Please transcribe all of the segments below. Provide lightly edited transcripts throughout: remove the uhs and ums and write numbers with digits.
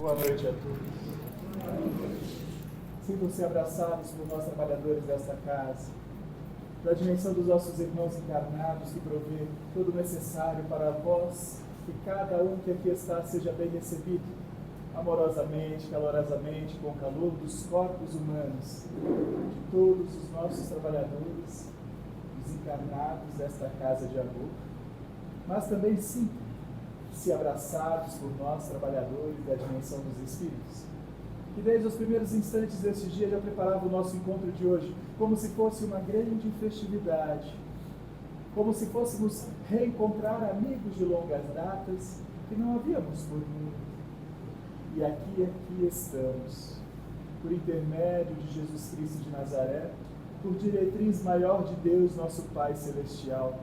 Boa noite a todos. Sintam-se abraçados por nós, trabalhadores desta casa, da dimensão dos nossos irmãos encarnados, que provê todo o necessário para vós, que cada um que aqui está seja bem recebido, amorosamente, calorosamente, com o calor dos corpos humanos, de todos os nossos trabalhadores, os encarnados desta casa de amor, mas também sintam-se abraçados por nós, trabalhadores da dimensão dos Espíritos, que desde os primeiros instantes deste dia já preparava o nosso encontro de hoje, como se fosse uma grande festividade, como se fôssemos reencontrar amigos de longas datas que não havíamos por muito. E aqui estamos, por intermédio de Jesus Cristo de Nazaré, por diretriz maior de Deus, nosso Pai Celestial,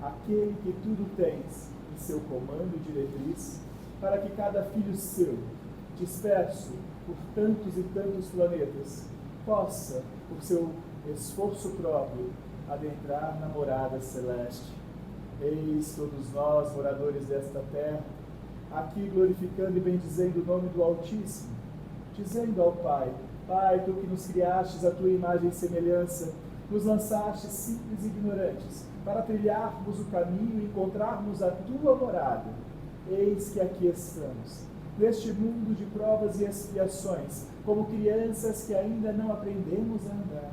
aquele que tudo tens em seu comando e diretriz, para que cada filho seu, disperso por tantos e tantos planetas, possa, por seu esforço próprio, adentrar na morada celeste. Eis todos nós, moradores desta terra, aqui glorificando e bendizendo o nome do Altíssimo, dizendo ao Pai: Pai, Tu que nos criastes à Tua imagem e semelhança, nos lançastes simples e ignorantes, para trilharmos o caminho e encontrarmos a Tua morada. Eis que aqui estamos, neste mundo de provas e expiações, como crianças que ainda não aprendemos a andar.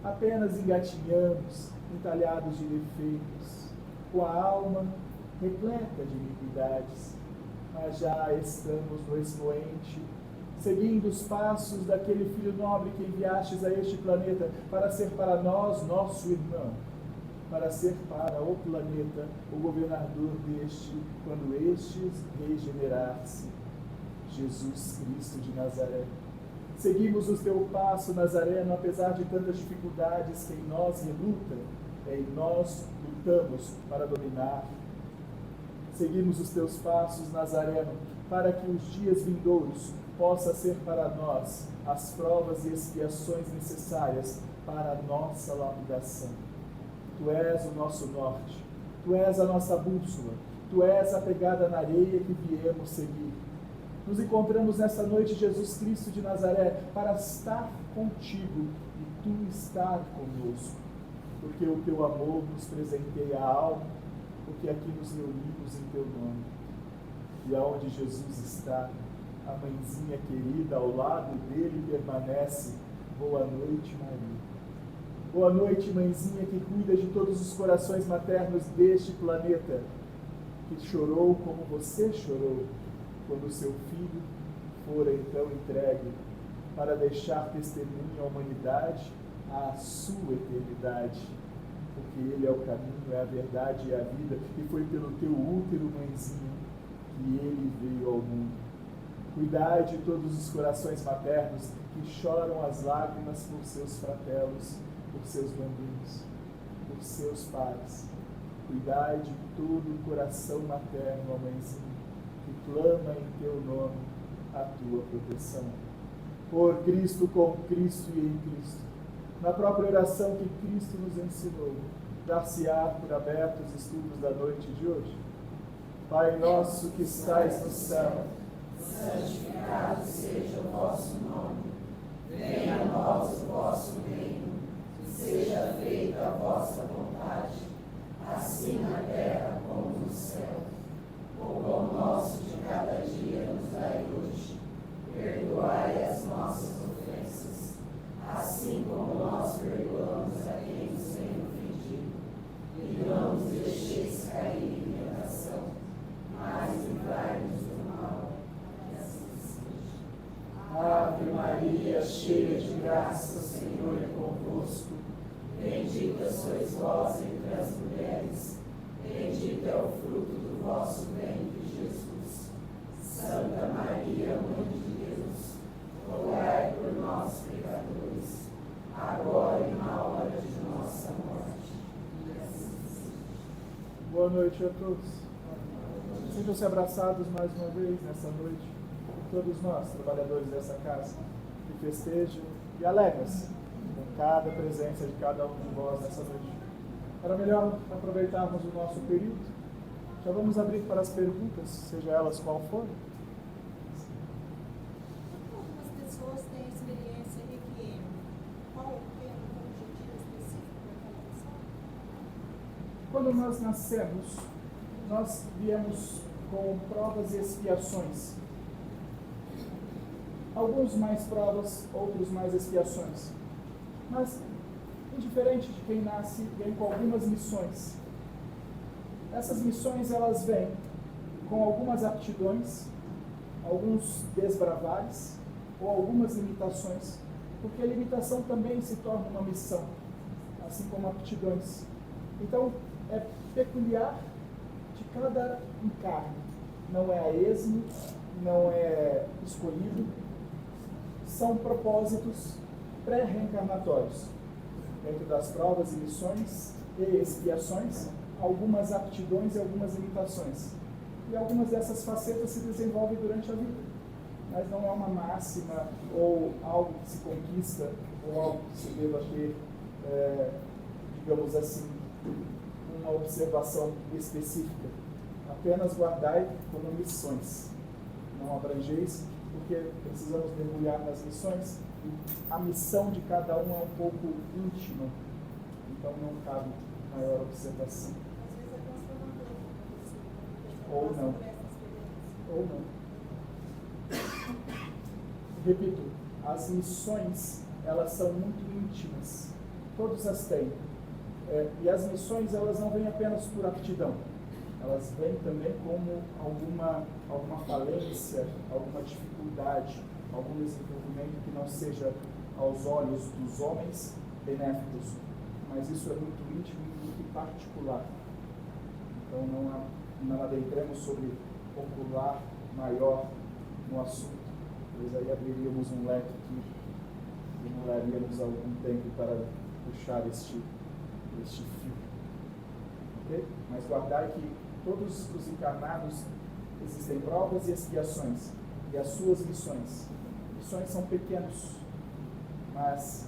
Apenas engatinhamos, entalhados de defeitos, com a alma repleta de iniquidades, mas já estamos no expoente, seguindo os passos daquele Filho nobre que enviastes a este planeta para ser para nós nosso irmão, para ser para o planeta o governador deste, quando estes regenerar-se. Jesus Cristo de Nazaré. Seguimos o teu passo, Nazareno, apesar de tantas dificuldades que em nós relutam, em nós lutamos para dominar. Seguimos os teus passos, Nazareno, para que os dias vindouros possa ser para nós as provas e expiações necessárias para a nossa lapidação. Tu és o nosso norte, Tu és a nossa bússola, Tu és a pegada na areia que viemos seguir. Nos encontramos nesta noite, Jesus Cristo de Nazaré, para estar contigo e Tu estar conosco, porque o Teu amor nos presenteia a alma, porque aqui nos reunimos em Teu nome. E aonde Jesus está, a mãezinha querida ao lado dele permanece. Boa noite, Maria. Boa noite, mãezinha que cuida de todos os corações maternos deste planeta, que chorou como você chorou, quando o seu filho fora então entregue para deixar testemunho à humanidade, à sua eternidade, porque Ele é o caminho, é a verdade e a vida, e foi pelo teu útero, mãezinha, que Ele veio ao mundo. Cuidai de todos os corações maternos que choram as lágrimas por seus fratelos, por seus bambinos, por seus pais. Cuidai de todo o coração materno, ó mãezinha, que clama em teu nome a tua proteção. Por Cristo, com Cristo e em Cristo, na própria oração que Cristo nos ensinou, dar-se-á por abertos os estudos da noite de hoje. Pai nosso que estais no céu, santificado seja o vosso nome, venha a nós o vosso reino, seja feita a vossa vontade, assim na terra como no céu. O pão nosso de cada dia nos dai hoje, perdoai as nossas ofensas, assim como nós perdoamos a quem nos tem ofendido, e não nos deixeis cair em tentação, mas livrai-nos do mal. Ave Maria, cheia de graça, o Senhor é convosco. Bendita sois vós entre as mulheres, bendito é o fruto do vosso ventre, Jesus. Santa Maria, Mãe de Deus, rogai por nós, pecadores, agora e na hora de nossa morte. Boa noite a todos. Sintam-se abraçados mais uma vez nessa noite, todos nós, trabalhadores dessa casa, que festejam e alegram-se com cada presença de cada um de vós nessa noite. Para melhor aproveitarmos o nosso período, já vamos abrir para as perguntas, seja elas qual forem. quando nós nascemos, nós viemos com provas e expiações. Alguns mais provas, outros mais expiações. Mas, indiferente de quem nasce, vem com algumas missões. Essas missões, elas vêm com algumas aptidões, alguns desbravares, ou algumas limitações, porque a limitação também se torna uma missão, assim como aptidões. Então, é peculiar de cada encarne, não é a esmo, não é escolhido, são propósitos pré-reencarnatórios. Dentro das provas e missões e expiações, algumas aptidões e algumas limitações. E algumas dessas facetas se desenvolvem durante a vida. Mas não é uma máxima ou algo que se conquista ou algo que se deva ter, digamos assim, uma observação específica. Apenas guardai como missões. Não abrangeis, porque precisamos mergulhar nas missões e a missão de cada um é um pouco íntima. Então não cabe maior observação. Ou não. Ou não. Repito, as missões, elas são muito íntimas. Todos as têm. E as missões, elas não vêm apenas por aptidão. Elas vêm também como alguma falência, alguma dificuldade, algum desenvolvimento que não seja aos olhos dos homens benéficos. Mas isso é muito íntimo e muito particular. Então não adentremos sobre popular maior no assunto, pois aí abriríamos um leque que demoraríamos algum tempo para puxar este fio. Okay? Mas guardai que todos os encarnados existem provas e expiações, e as suas missões. Missões são pequenos, mas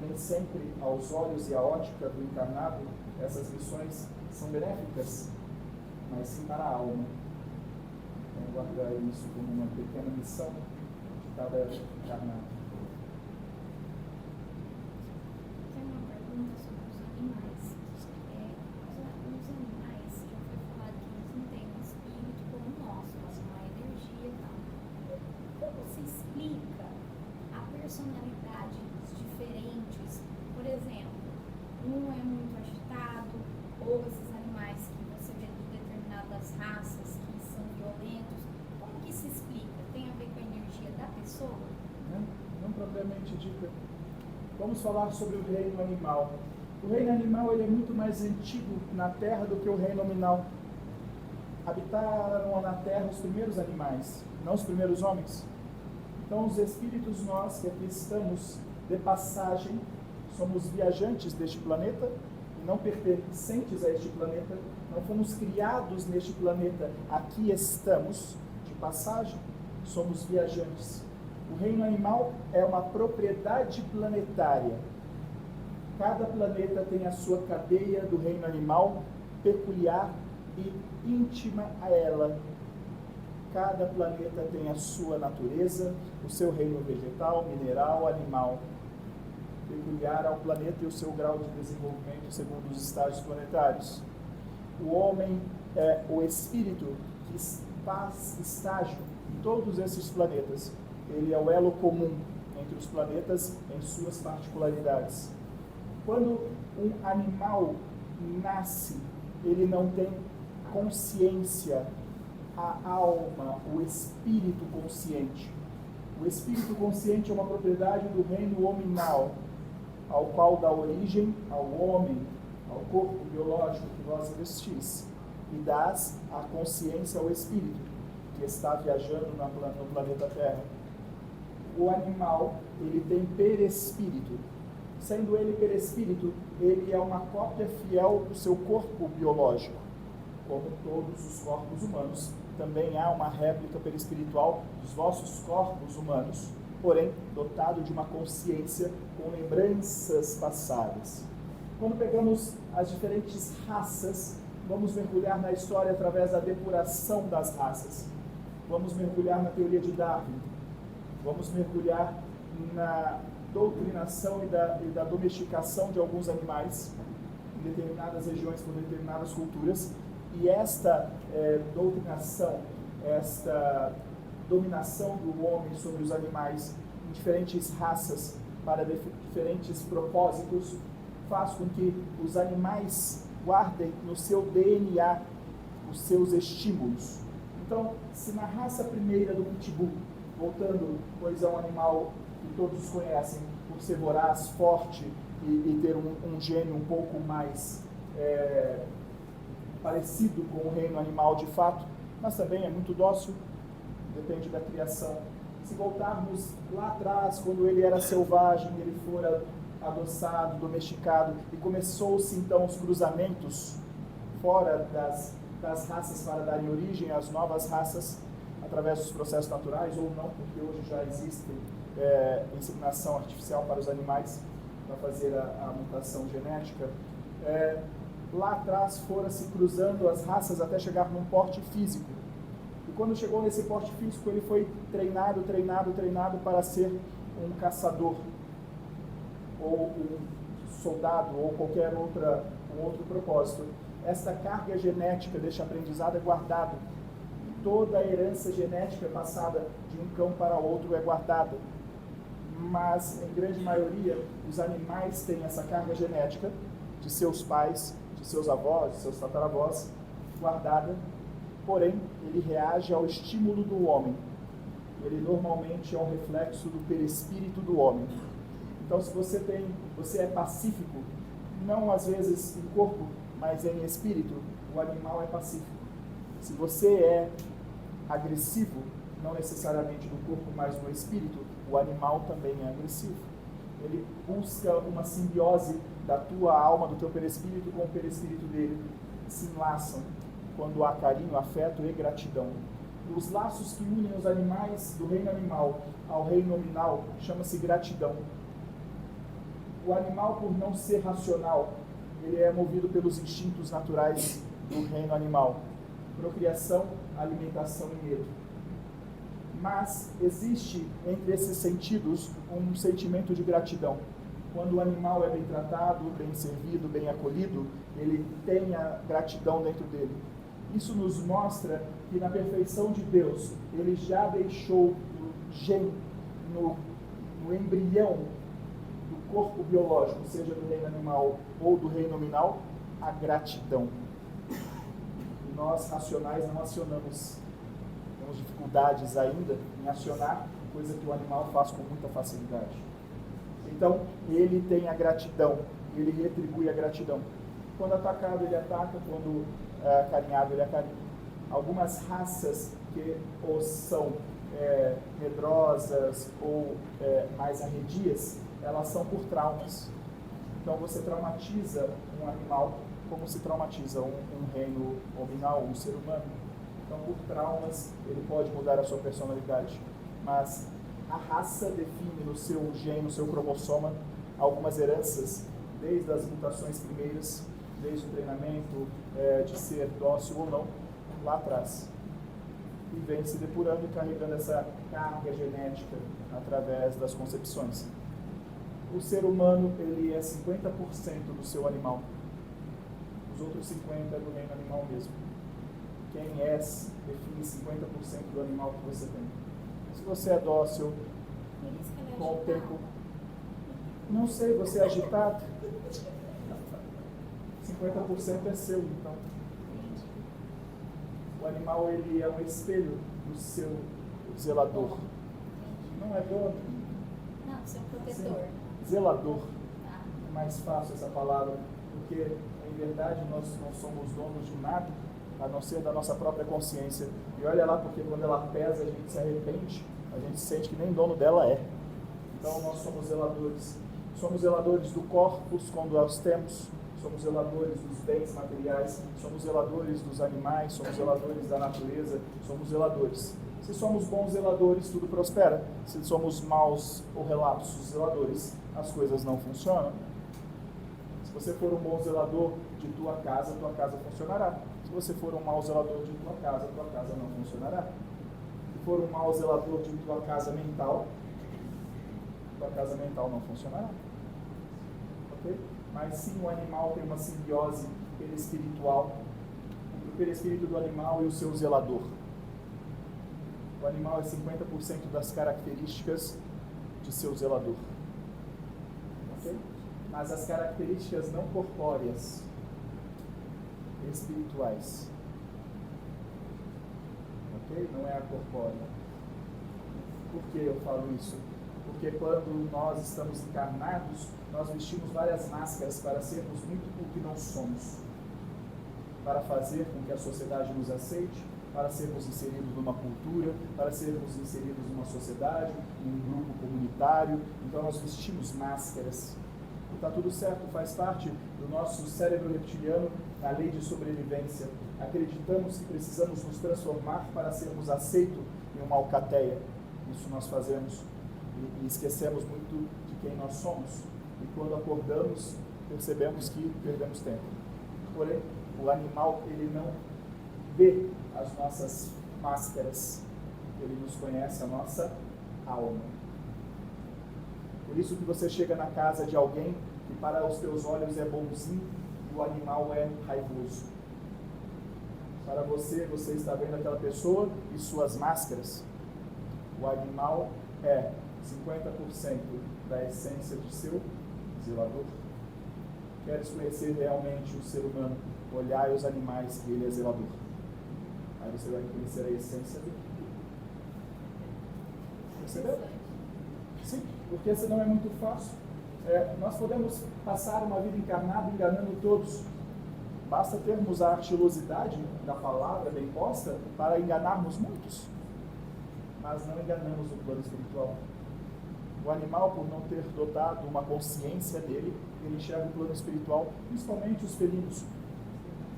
nem sempre aos olhos e à ótica do encarnado essas missões são benéficas, mas sim para a alma. Então, guardar isso como uma pequena missão de cada encarnado. Tem uma pergunta sobre os animais. Os animais, já foi falado que eles não têm um espírito como o nosso, mas uma energia e tal. Como se explica a personalidade dos diferentes? Por exemplo, um é muito agitado, ou esses animais que você vê de determinadas raças que são violentos. Como que se explica? Tem a ver com a energia da pessoa? Não propriamente dita. Vamos falar sobre o reino animal. O reino animal ele é muito mais antigo na Terra do que o reino nominal. Habitaram na Terra os primeiros animais, não os primeiros homens. Então, os espíritos, nós que aqui estamos de passagem, somos viajantes deste planeta e não pertencentes a este planeta, não fomos criados neste planeta, aqui estamos de passagem, somos viajantes. O reino animal é uma propriedade planetária. Cada planeta tem a sua cadeia do reino animal peculiar e íntima a ela. Cada planeta tem a sua natureza, o seu reino vegetal, mineral, animal, peculiar ao planeta e o seu grau de desenvolvimento segundo os estágios planetários. O homem é o espírito que faz estágio em todos esses planetas. Ele é o elo comum entre os planetas em suas particularidades. Quando um animal nasce, ele não tem consciência, a alma, o espírito consciente. O espírito consciente é uma propriedade do reino hominal, ao qual dá origem ao homem, ao corpo biológico que vós vestis, e dás a consciência ao espírito, que está viajando no planeta Terra. O animal, ele tem perespírito. Sendo ele perespírito, ele é uma cópia fiel do seu corpo biológico. Como todos os corpos humanos, também há uma réplica perispiritual dos vossos corpos humanos, porém dotado de uma consciência com lembranças passadas. Quando pegamos as diferentes raças, vamos mergulhar na história através da depuração das raças. Vamos mergulhar na teoria de Darwin. Vamos mergulhar na doutrinação e da domesticação de alguns animais. em determinadas regiões, por determinadas culturas, e esta doutrinação, esta dominação do homem sobre os animais em diferentes raças para diferentes propósitos, faz com que os animais guardem no seu DNA os seus estímulos. Então, se na raça primeira do pitbull, voltando, pois é um animal que todos conhecem por ser voraz, forte e ter um gênio um pouco mais parecido com o reino animal de fato, mas também é muito dócil, depende da criação. Se voltarmos lá atrás, quando ele era selvagem, ele fora adoçado, domesticado, e começou-se então os cruzamentos fora das raças para darem origem às novas raças, através dos processos naturais, ou não, porque hoje já existe inseminação artificial para os animais, para fazer a mutação genética. Lá atrás fora-se cruzando as raças até chegar num porte físico. E quando chegou nesse porte físico, ele foi treinado para ser um caçador, ou um soldado, ou qualquer outro propósito. Esta carga genética deste aprendizado é guardada. Toda a herança genética passada de um cão para outro é guardada. Mas, em grande maioria, os animais têm essa carga genética de seus pais, de seus avós, de seus tataravós, guardada. Porém, ele reage ao estímulo do homem. Ele normalmente é um reflexo do perispírito do homem. Então, se você é pacífico, não às vezes em corpo, mas em espírito, o animal é pacífico. Se você é agressivo, não necessariamente no corpo, mas no espírito, o animal também é agressivo. Ele busca uma simbiose da tua alma, do teu perispírito com o perispírito dele. Se enlaçam quando há carinho, afeto e gratidão. Os laços que unem os animais do reino animal ao reino nominal chama-se gratidão. O animal, por não ser racional, ele é movido pelos instintos naturais do reino animal. Procriação, alimentação e medo. Mas existe entre esses sentidos um sentimento de gratidão. Quando o animal é bem tratado, bem servido, bem acolhido, ele tem a gratidão dentro dele. Isso nos mostra que na perfeição de Deus, ele já deixou no gene, no embrião do corpo biológico, seja do reino animal ou do reino nominal, a gratidão. E nós, racionais, não acionamos. Temos dificuldades ainda em acionar, coisa que o animal faz com muita facilidade. Então, ele tem a gratidão, ele retribui a gratidão. Quando atacado, ele ataca, quando acarinhado, ele acarinha. Algumas raças que ou são medrosas ou mais arredias, elas são por traumas. Então, você traumatiza um animal como se traumatiza um reino nominal, um ser humano. Então, por traumas, ele pode mudar a sua personalidade. Mas a raça define no seu gene, no seu cromossoma, algumas heranças, desde as mutações primeiras, desde o treinamento de ser dócil ou não, lá atrás. E vem se depurando e carregando essa carga genética através das concepções. O ser humano, ele é 50% do seu animal. Os outros 50% é do reino animal mesmo. Quem és define 50% do animal que você tem. Se você é dócil, com o tempo... Não sei, você é agitado? 50% é seu, então. O animal, ele é um espelho do seu zelador. Não é dono? Não, seu protetor. Sim. Zelador. É mais fácil essa palavra, porque, em verdade, nós não somos donos de nada, a não ser da nossa própria consciência. E olha lá, porque quando ela pesa, a gente se arrepende, a gente sente que nem dono dela é. Então, nós somos zeladores. Somos zeladores do corpus quando nós temos, somos zeladores dos bens materiais, somos zeladores dos animais, somos zeladores da natureza, somos zeladores. Se somos bons zeladores, tudo prospera. Se somos maus ou relapsos zeladores, as coisas não funcionam. Se você for um bom zelador de tua casa funcionará. Se você for um mau zelador de tua casa não funcionará. Se for um mau zelador de tua casa mental não funcionará. Ok? mas sim o animal tem uma simbiose perispiritual entre o perispírito do animal e o seu zelador. O animal é 50% das características de seu zelador. Okay? Mas as características não corpóreas, espirituais. Ok? Não é a corpórea. Por que eu falo isso? Porque quando nós estamos encarnados, nós vestimos várias máscaras para sermos muito o que não somos. Para fazer com que a sociedade nos aceite, para sermos inseridos numa cultura, para sermos inseridos numa sociedade, num grupo comunitário. Então nós vestimos máscaras. E está tudo certo, faz parte do nosso cérebro reptiliano, na lei de sobrevivência. Acreditamos que precisamos nos transformar para sermos aceitos em uma alcateia. Isso nós fazemos e esquecemos muito de quem nós somos. E quando acordamos, percebemos que perdemos tempo. Porém, o animal, ele não vê as nossas máscaras, ele nos conhece a nossa alma. Por isso que você chega na casa de alguém que para os teus olhos é bonzinho e o animal é raivoso. Para você, você está vendo aquela pessoa e suas máscaras. O animal é 50% da essência de seu zelador. Queres conhecer realmente o ser humano? Olhai os animais que ele é zelador. Aí você vai conhecer a essência dele. Percebeu? Sim, porque senão é muito fácil. Nós podemos passar uma vida encarnada enganando todos. Basta termos a artilosidade da palavra bem posta para enganarmos muitos. Mas não enganamos o plano espiritual. O animal, por não ter dotado uma consciência dele, ele enxerga o plano espiritual, principalmente os felinos.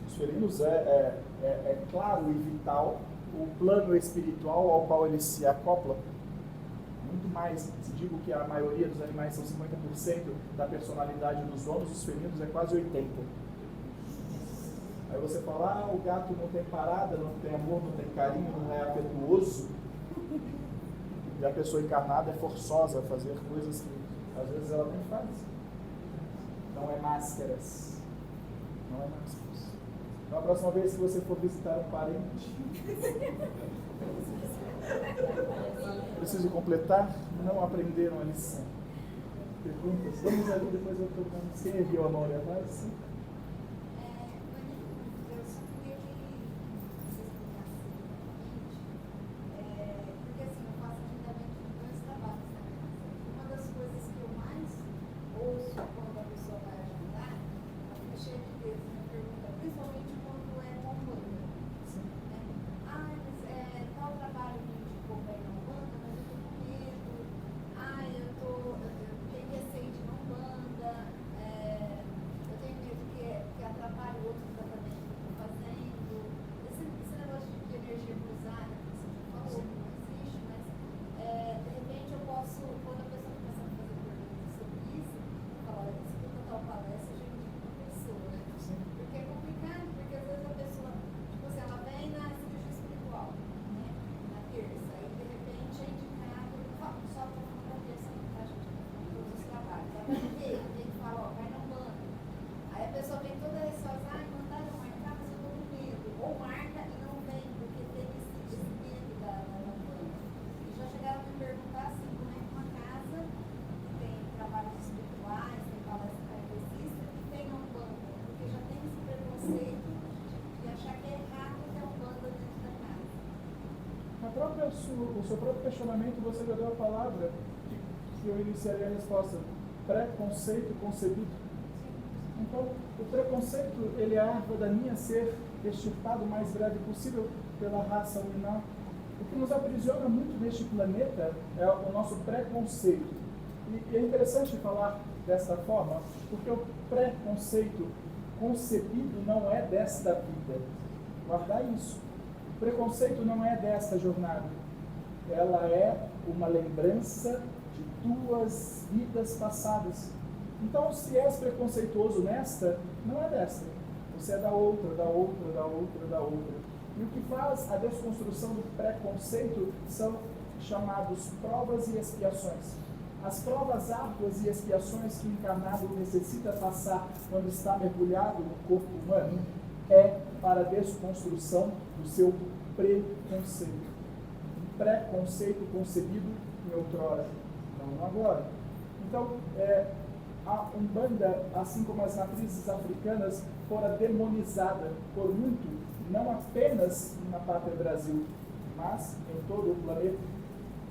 Os felinos é claro e vital o plano espiritual ao qual ele se acopla. Muito mais, se digo que a maioria dos animais são 50% da personalidade dos donos, os felinos é quase 80%. Aí você fala, o gato não tem parada, não tem amor, não tem carinho, não é afetuoso. E a pessoa encarnada é forçosa a fazer coisas que às vezes ela nem faz. Não é máscaras. Não é máscaras. Então a próxima vez que você for visitar um parente, preciso completar, não aprenderam a lição. Perguntas? Vamos ali, depois eu estou com... Quem enviou a mão ali atrás? Sim. O seu próprio questionamento, você já deu a palavra que eu iniciaria a resposta. Preconceito concebido. Então, o preconceito, ele é a árvore daninha a ser extirpado o mais breve possível pela raça animal. O que nos aprisiona muito neste planeta é o nosso preconceito. E é interessante falar desta forma, porque o preconceito concebido não é desta vida. Guardar isso. O preconceito não é desta jornada. Ela é uma lembrança de tuas vidas passadas. Então, se és preconceituoso nesta, não é desta. Você é da outra, da outra, da outra, da outra. E o que faz a desconstrução do preconceito são chamados provas e expiações. As provas árduas e expiações que o encarnado necessita passar quando está mergulhado no corpo humano é para a desconstrução do seu preconceito. Um preconceito concebido em outrora, não agora. Então, a Umbanda, assim como as matrizes africanas, fora demonizada por muito, não apenas na pátria Brasil, mas em todo o planeta.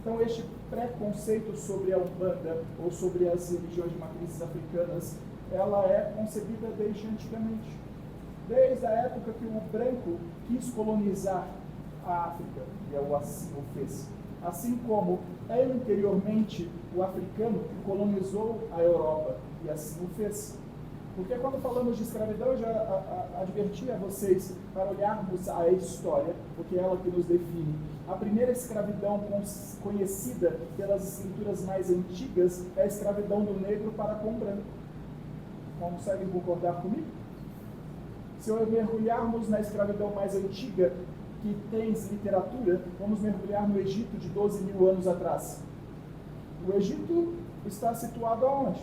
Então, este preconceito sobre a Umbanda ou sobre as religiões de matrizes africanas, ela é concebida desde antigamente. Desde a época que o branco quis colonizar a África, e assim o fez. Assim como anteriormente o africano colonizou a Europa, e assim o fez. Porque quando falamos de escravidão, eu já adverti a vocês para olharmos a história, porque é ela que nos define. A primeira escravidão conhecida pelas escrituras mais antigas é a escravidão do negro para com o branco. Conseguem concordar comigo? Se mergulharmos na escravidão mais antiga que tem literatura, vamos mergulhar no Egito de 12 mil anos atrás. O Egito está situado aonde?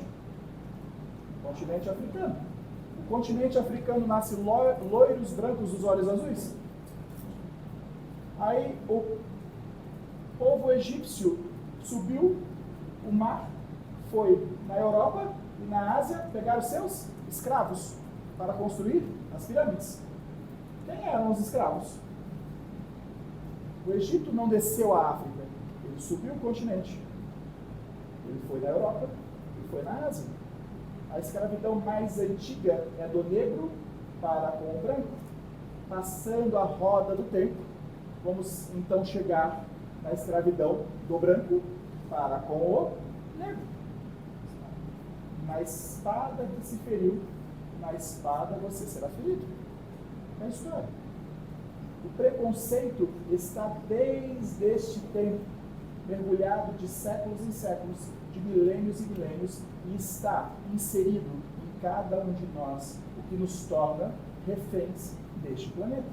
No continente africano. O continente africano nasce loiros, brancos, dos olhos azuis. Aí o povo egípcio subiu o mar, foi na Europa e na Ásia pegar os seus escravos para construir as pirâmides. Quem eram os escravos? O Egito não desceu à África, ele subiu o continente. Ele foi na Europa e foi na Ásia. A escravidão mais antiga é do negro para com o branco. Passando a roda do tempo, vamos então chegar na escravidão do branco para com o negro. Na espada que se feriu, na espada você será ferido. É a história. O preconceito está desde este tempo, mergulhado de séculos em séculos, de milênios e milênios, e está inserido em cada um de nós, o que nos torna reféns deste planeta.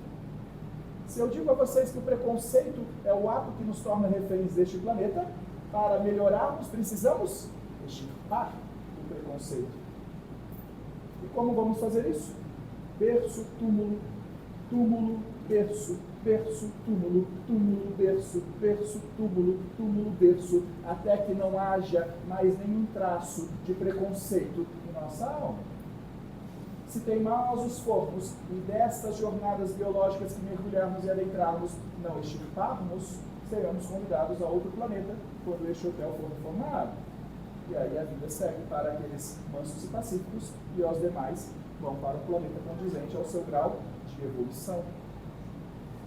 Se eu digo a vocês que o preconceito é o ato que nos torna reféns deste planeta, para melhorarmos precisamos extirpar o preconceito. E como vamos fazer isso? Berço, túmulo, túmulo, berço, berço, túmulo, túmulo, berço, berço, túmulo, túmulo, berço, até que não haja mais nenhum traço de preconceito em nossa alma. Se teimosos formos e destas jornadas biológicas que mergulharmos e adentrarmos não extirparmos, seremos convidados a outro planeta quando este hotel for reformado. E aí a vida segue para aqueles mansos e pacíficos, e os demais vão para o planeta condizente ao seu grau de evolução.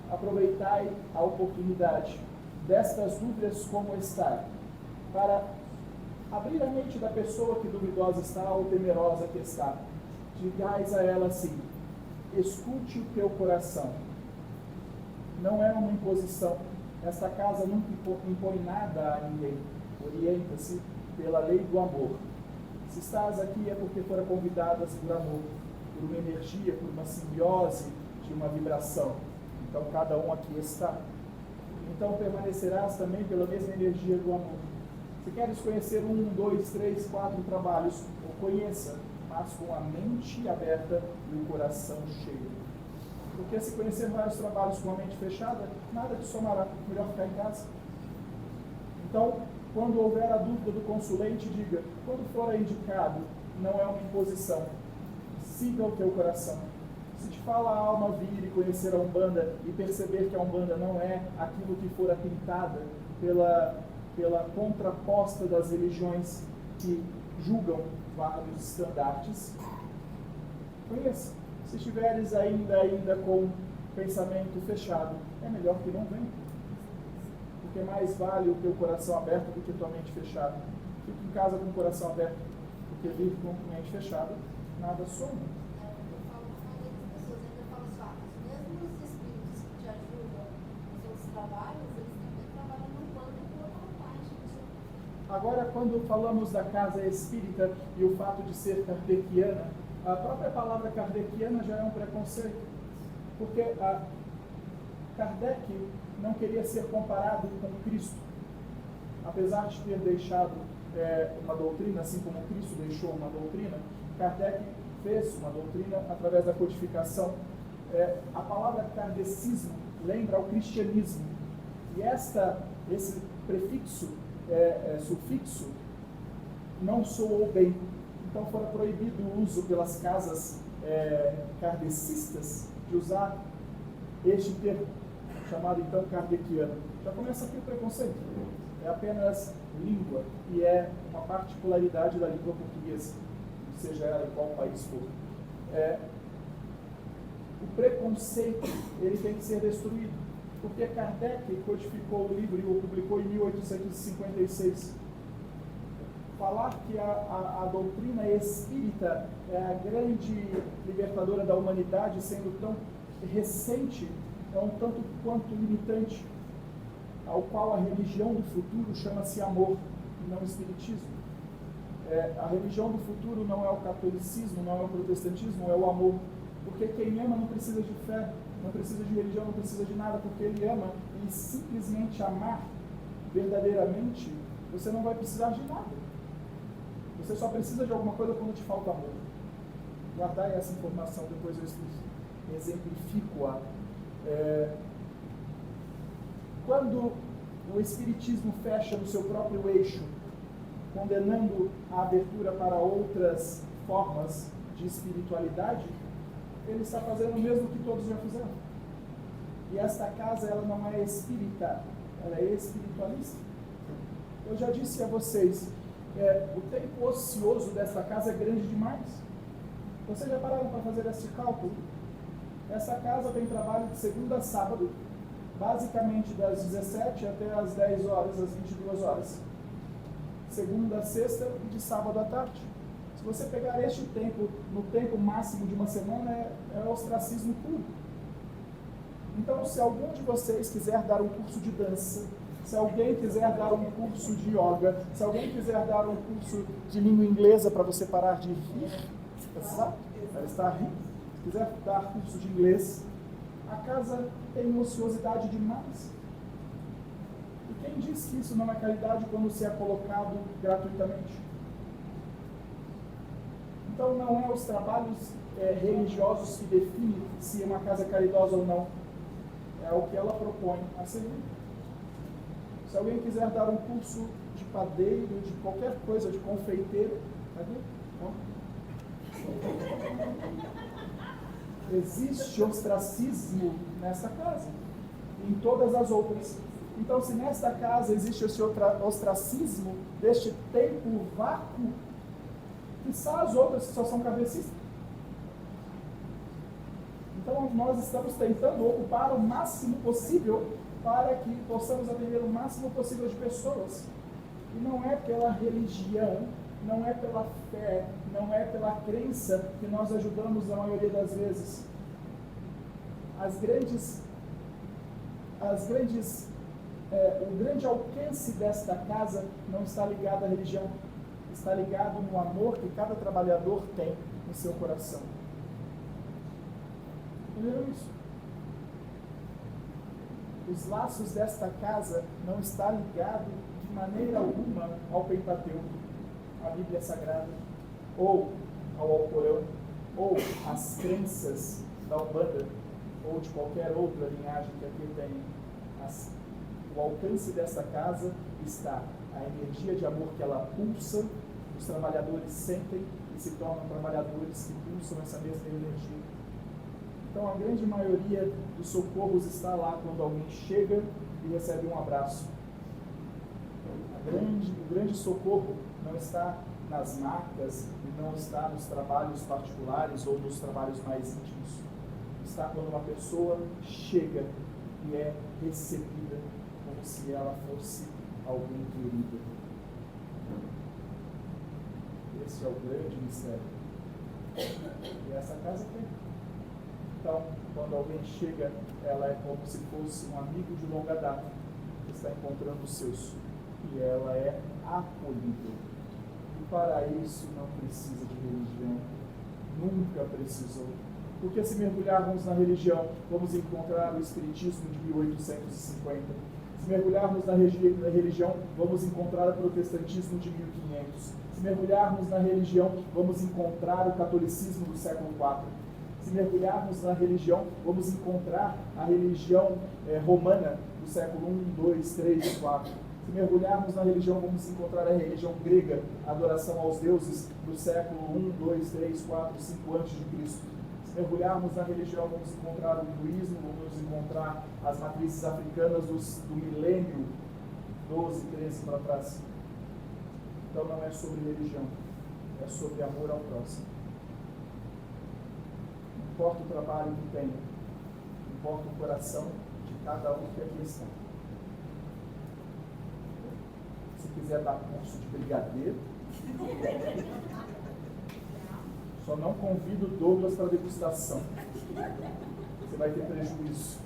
Aproveitai a oportunidade destas dúvidas como está, para abrir a mente da pessoa que duvidosa está ou temerosa que está. Digais a ela assim: escute o teu coração. Não é uma imposição. Esta casa nunca impõe nada a ninguém. Orienta-se pela lei do amor. Se estás aqui é porque foram convidadas por amor, por uma energia, por uma simbiose de uma vibração. Então cada um aqui está. Então permanecerás também pela mesma energia do amor. Se queres conhecer 1, 2, 3, 4 trabalhos, ou conheça, mas com a mente aberta e o coração cheio. Porque se conhecer vários trabalhos com a mente fechada, nada te somará. Melhor ficar em casa. Então, quando houver a dúvida do consulente, diga: quando for indicado, não é uma imposição. Siga o teu coração. Se te fala a alma vir e conhecer a Umbanda e perceber que a Umbanda não é aquilo que fora pintada pela contraposta das religiões que julgam vários estandartes, conheça. Se estiveres ainda com pensamento fechado, é melhor que não venha. Porque mais vale o teu coração aberto do que tua mente fechada. Fique em casa com o coração aberto, porque vive com a mente fechada, nada soma. Eu falo as pessoas ainda falam assim: os mesmos espíritos que te ajudam nos seus trabalhos, eles também trabalham no plano por outra parte. Agora, quando falamos da casa espírita e o fato de ser kardeciana, a própria palavra kardeciana já é um preconceito, porque Kardec não queria ser comparado com Cristo, apesar de ter deixado uma doutrina, assim como Cristo deixou uma doutrina, Kardec fez uma doutrina através da codificação. A palavra kardecismo lembra o cristianismo. E esse prefixo, sufixo, não soou bem. Então fora proibido o uso pelas casas kardecistas de usar este termo, chamado então kardeciano. Já começa aqui o preconceito. É apenas língua e é uma particularidade da língua portuguesa, seja ela em qual país for. O preconceito, ele tem que ser destruído, porque Kardec codificou o livro e o publicou em 1856. Falar que a doutrina espírita é a grande libertadora da humanidade, sendo tão recente, é um tanto quanto limitante, ao qual a religião do futuro chama-se amor, e não espiritismo. A religião do futuro não é o catolicismo, não é o protestantismo, é o amor. Porque quem ama não precisa de fé, não precisa de religião, não precisa de nada, porque ele ama, e simplesmente amar verdadeiramente, você não vai precisar de nada. Você só precisa de alguma coisa quando te falta amor. Guardai essa informação, depois eu exemplifico-a. Quando o Espiritismo fecha no seu próprio eixo, condenando a abertura para outras formas de espiritualidade, ele está fazendo o mesmo que todos já fizeram. E esta casa, ela não é espírita, ela é espiritualista. Eu já disse a vocês, o tempo ocioso desta casa é grande demais. Vocês já pararam para fazer esse cálculo? Essa casa tem trabalho de segunda a sábado, basicamente das 17 até as 10 horas, às 22 horas. Segunda a sexta e de sábado à tarde. Se você pegar este tempo, no tempo máximo de uma semana, é ostracismo puro. Então, se algum de vocês quiser dar um curso de dança, se alguém quiser dar um curso de yoga, se alguém quiser dar um curso de língua inglesa para você parar de rir, sabe? Ela está rindo. Se quiser dar curso de inglês, a casa tem ociosidade demais. E quem diz que isso não é caridade quando se é colocado gratuitamente? Então não é os trabalhos religiosos que definem se uma casa é caridosa ou não. É o que ela propõe a seguir. Se alguém quiser dar um curso de padeiro, de qualquer coisa, de confeiteiro, cadê? Não? Existe ostracismo nessa casa e em todas as outras. Então, se nesta casa existe esse ostracismo deste tempo vácuo, quizá as outras só são cabecistas. Então, nós estamos tentando ocupar o máximo possível para que possamos atender o máximo possível de pessoas. E não é pela religião, não é pela fé, não é pela crença que nós ajudamos a maioria das vezes. O grande alcance desta casa não está ligado à religião, está ligado no amor que cada trabalhador tem no seu coração. Entenderam isso? Os laços desta casa não estão ligados de maneira alguma ao Pentateuco, à Bíblia Sagrada, ou ao Alcorão, ou às crenças da Umbanda, ou de qualquer outra linhagem que aqui tem. O alcance desta casa está a energia de amor que ela pulsa, os trabalhadores sentem e se tornam trabalhadores que pulsam essa mesma energia. Então a grande maioria dos socorros está lá quando alguém chega e recebe um abraço. O grande socorro não está nas marcas e não está nos trabalhos particulares ou nos trabalhos mais íntimos. Está quando uma pessoa chega e é recebida como se ela fosse alguém querida. Esse é o grande mistério. E essa casa tem. Então, quando alguém chega, ela é como se fosse um amigo de longa data que está encontrando os seus. E ela é acolhida. E para isso não precisa de religião. Nunca precisou. Porque se mergulharmos na religião, vamos encontrar o Espiritismo de 1850. Se mergulharmos na religião, vamos encontrar o protestantismo de 1500. Se mergulharmos na religião, vamos encontrar o catolicismo do século IV. Se mergulharmos na religião, vamos encontrar a religião romana do século I, II, III e IV. Se mergulharmos na religião, vamos encontrar a religião grega, a adoração aos deuses do século I, II, III, IV, V a.C. Se mergulharmos na religião, vamos encontrar o hinduísmo, vamos encontrar as matrizes africanas do milênio 12, 13 para trás. Então não é sobre religião, é sobre amor ao próximo. Não importa o trabalho que tenha, importa o coração de cada um que aqui está. Se quiser dar curso de brigadeiro, só não convido o Douglas para degustação. Você vai ter prejuízo.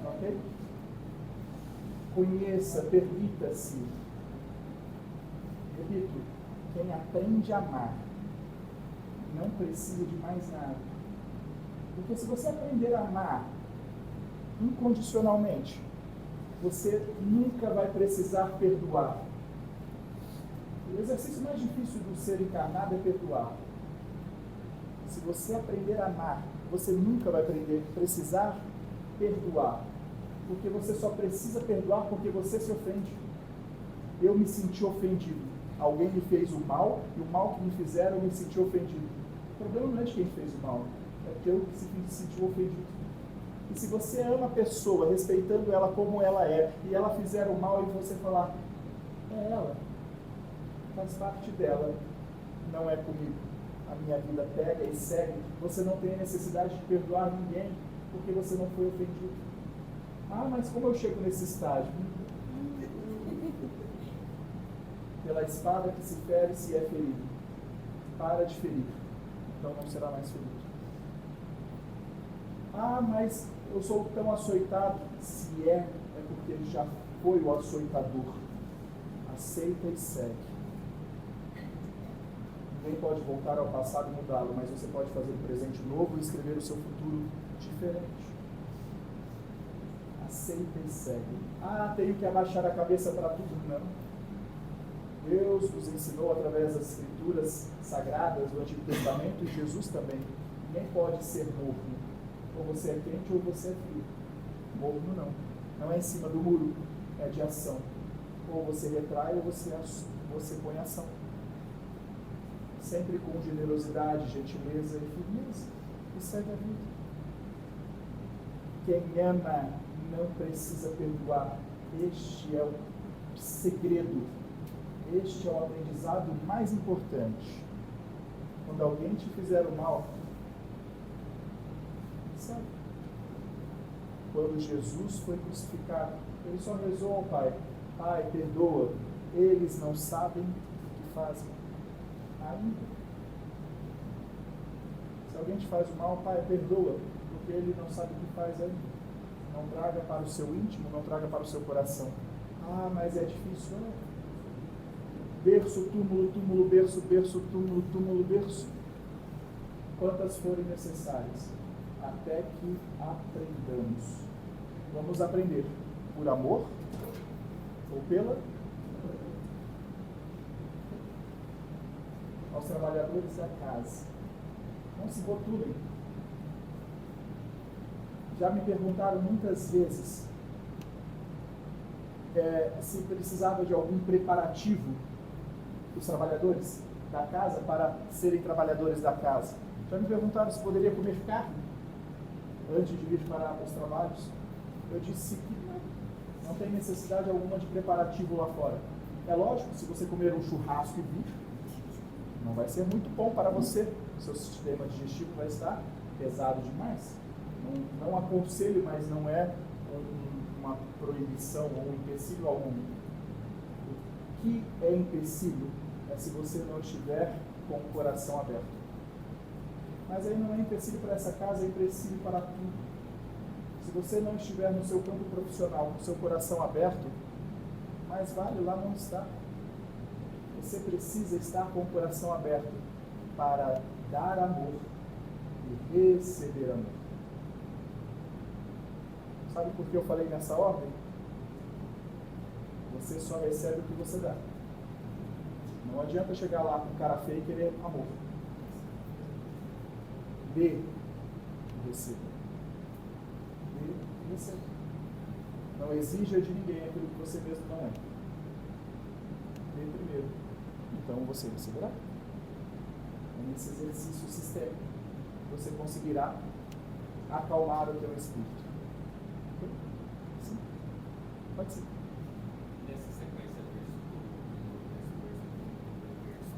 Ok? Conheça, permita-se. Repito, quem aprende a amar não precisa de mais nada. Porque se você aprender a amar incondicionalmente, você nunca vai precisar perdoar. O exercício mais difícil do ser encarnado é perdoar. Se você aprender a amar, você nunca vai precisar perdoar. Porque você só precisa perdoar porque você se ofende. Eu me senti ofendido. Alguém me fez o mal, e o mal que me fizeram eu me senti ofendido. O problema não é de quem fez o mal, é porque eu me senti ofendido. E se você ama a pessoa, respeitando ela como ela é, e ela fizer o mal e você falar, é ela, faz parte dela, não é comigo. A minha vida pega e segue. Você não tem a necessidade de perdoar ninguém, porque você não foi ofendido. Ah, mas como eu chego nesse estágio? Pela espada que se fere, se é ferido. Para de ferir, então não será mais ferido. Ah, mas eu sou tão açoitado. Se é porque ele já foi o açoitador. Aceita e segue. Ninguém pode voltar ao passado e mudá-lo, mas você pode fazer um presente novo e escrever o seu futuro diferente. Aceita e segue. Ah, tenho que abaixar a cabeça para tudo. Não. Deus nos ensinou através das escrituras sagradas do Antigo Testamento, e Jesus também. Ninguém pode ser morno. Ou você é quente ou você é frio. Morno não. Não é em cima do muro, é de ação. Ou você retrai ou você põe ação. Sempre com generosidade, gentileza e firmeza. E segue a vida. Quem ama não precisa perdoar. Este é o segredo. Este é o aprendizado mais importante. Quando alguém te fizer o mal, sabe? Quando Jesus foi crucificado, ele só rezou ao Pai: Pai, perdoa, eles não sabem o que fazem. Ainda. Se alguém te faz o mal, Pai, perdoa, porque ele não sabe o que faz ainda. Não traga para o seu íntimo, não traga para o seu coração. Ah, mas é difícil. Berço, túmulo, túmulo, berço, berço, túmulo, túmulo, berço. Quantas forem necessárias, até que aprendamos. Vamos aprender por amor ou pela? Aos trabalhadores da casa. Não se rotulem. Já me perguntaram muitas vezes se precisava de algum preparativo os trabalhadores da casa para serem trabalhadores da casa. Já me perguntaram se poderia comer carne antes de vir para os trabalhos. Eu disse que não tem necessidade alguma de preparativo lá fora. É lógico, se você comer um churrasco e vir, não vai ser muito bom para você. O seu sistema digestivo vai estar pesado demais. Não aconselho, mas não é uma proibição ou um empecilho algum. O que é empecilho é se você não estiver com o coração aberto. Mas aí não é empecilho para essa casa, é empecilho para tudo. Se você não estiver no seu campo profissional, com o seu coração aberto, mais vale lá não estar. Você precisa estar com o coração aberto para dar amor e receber amor. Sabe por que eu falei nessa ordem? Você só recebe o que você dá. Não adianta chegar lá com cara feia e querer amor. Dê e receba. Dê e receba. Não exija de ninguém aquilo que você mesmo não é. Dê primeiro. Então você receberá. É nesse exercício sistêmico que você conseguirá acalmar o teu espírito. Ok? Sim? Pode ser. Nessa sequência do verso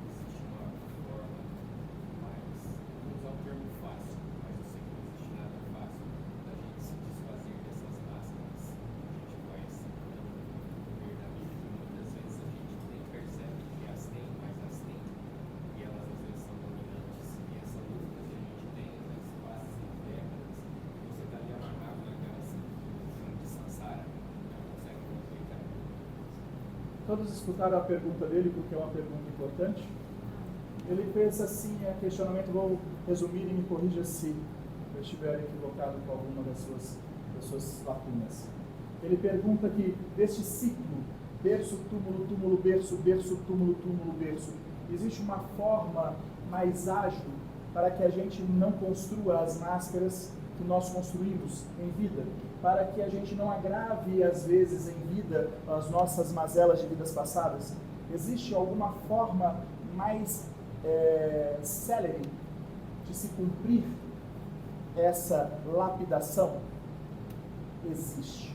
existe uma forma mais, vou usar um termo fácil, mas eu sei que não existe nada fácil da gente se desfazer dessas máscaras. A gente vai se ver na vida que muitas vezes a gente nem percebe que as tem, mas as tem. E elas às vezes são dominantes. E essa luta que a gente tem, às vezes passa décadas, você está ali amarrado naquela situação de samsara, não consegue aproveitar. Todos escutaram a pergunta dele, porque é uma pergunta importante. Ele fez assim, questionamento, vou resumir e me corrija se eu estiver equivocado com alguma das suas lacunas. Ele pergunta que deste ciclo, berço, túmulo, túmulo, berço, berço, túmulo, túmulo, berço, existe uma forma mais ágil para que a gente não construa as máscaras que nós construímos em vida, para que a gente não agrave, às vezes, em vida, as nossas mazelas de vidas passadas? Existe alguma forma mais célere de se cumprir essa lapidação? Existe.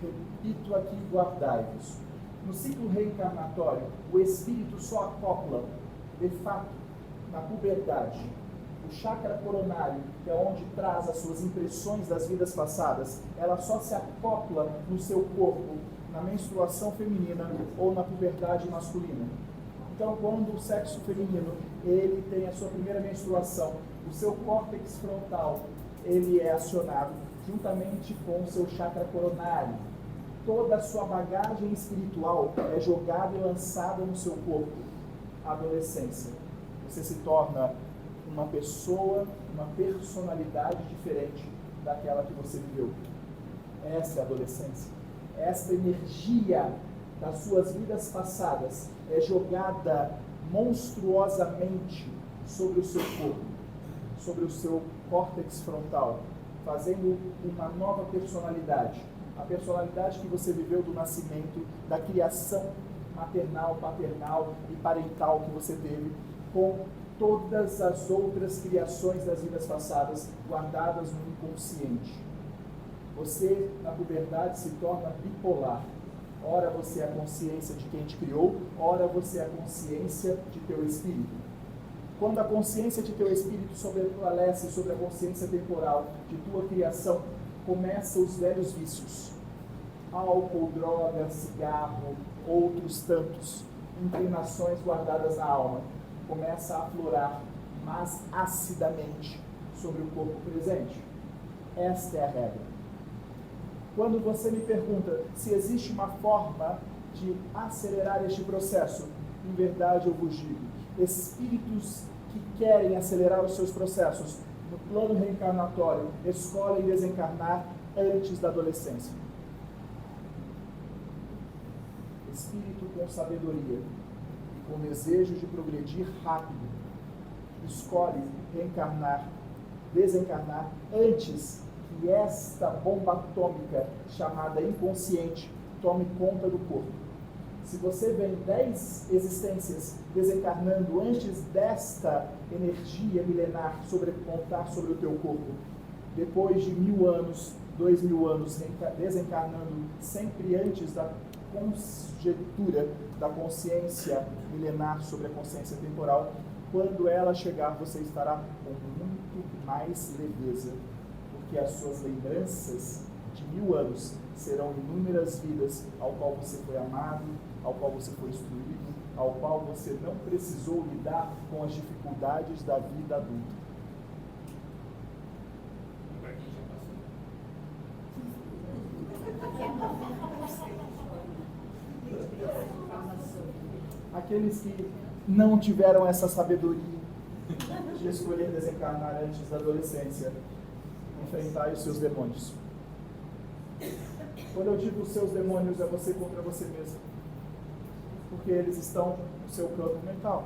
Repito aqui, guardai-vos. No ciclo reencarnatório, o espírito só acopla, de fato, na puberdade, o chakra coronário, que é onde traz as suas impressões das vidas passadas, ela só se acopla no seu corpo, na menstruação feminina ou na puberdade masculina. Então, quando o sexo feminino ele tem a sua primeira menstruação, o seu córtex frontal ele é acionado juntamente com o seu chakra coronário. Toda a sua bagagem espiritual é jogada e lançada no seu corpo. A adolescência. Você se torna uma pessoa, uma personalidade diferente daquela que você viveu. Essa é a adolescência. Esta energia das suas vidas passadas é jogada monstruosamente sobre o seu corpo, sobre o seu córtex frontal, fazendo uma nova personalidade. A personalidade que você viveu do nascimento, da criação maternal, paternal e parental que você teve, com todas as outras criações das vidas passadas guardadas no inconsciente. Você, na puberdade, se torna bipolar. Ora você é a consciência de quem te criou, ora você é a consciência de teu espírito. Quando a consciência de teu espírito sobreprevalece sobre a consciência temporal de tua criação, começam os velhos vícios. Álcool, droga, cigarro, outros tantos, inclinações guardadas na alma, começa a aflorar, mas acidamente, sobre o corpo presente. Esta é a regra. Quando você me pergunta se existe uma forma de acelerar este processo, em verdade eu vos digo, espíritos que querem acelerar os seus processos no plano reencarnatório escolhem desencarnar antes da adolescência. Espírito com sabedoria e com desejo de progredir rápido escolhe desencarnar antes que esta bomba atômica chamada inconsciente tome conta do corpo. Se você vem 10 existências desencarnando antes desta energia milenar contar sobre o teu corpo, depois de 1000 anos, 2000 anos desencarnando sempre antes da conjectura da consciência milenar sobre a consciência temporal, quando ela chegar você estará com muito mais leveza, porque as suas lembranças de 1000 anos serão inúmeras vidas ao qual você foi amado, ao qual você foi instruído, ao qual você não precisou lidar com as dificuldades da vida adulta. E para quem já passou? Aqueles que não tiveram essa sabedoria de escolher desencarnar antes da adolescência, enfrentai os seus demônios. Quando eu digo os seus demônios, é você contra você mesmo. Porque eles estão no seu campo mental,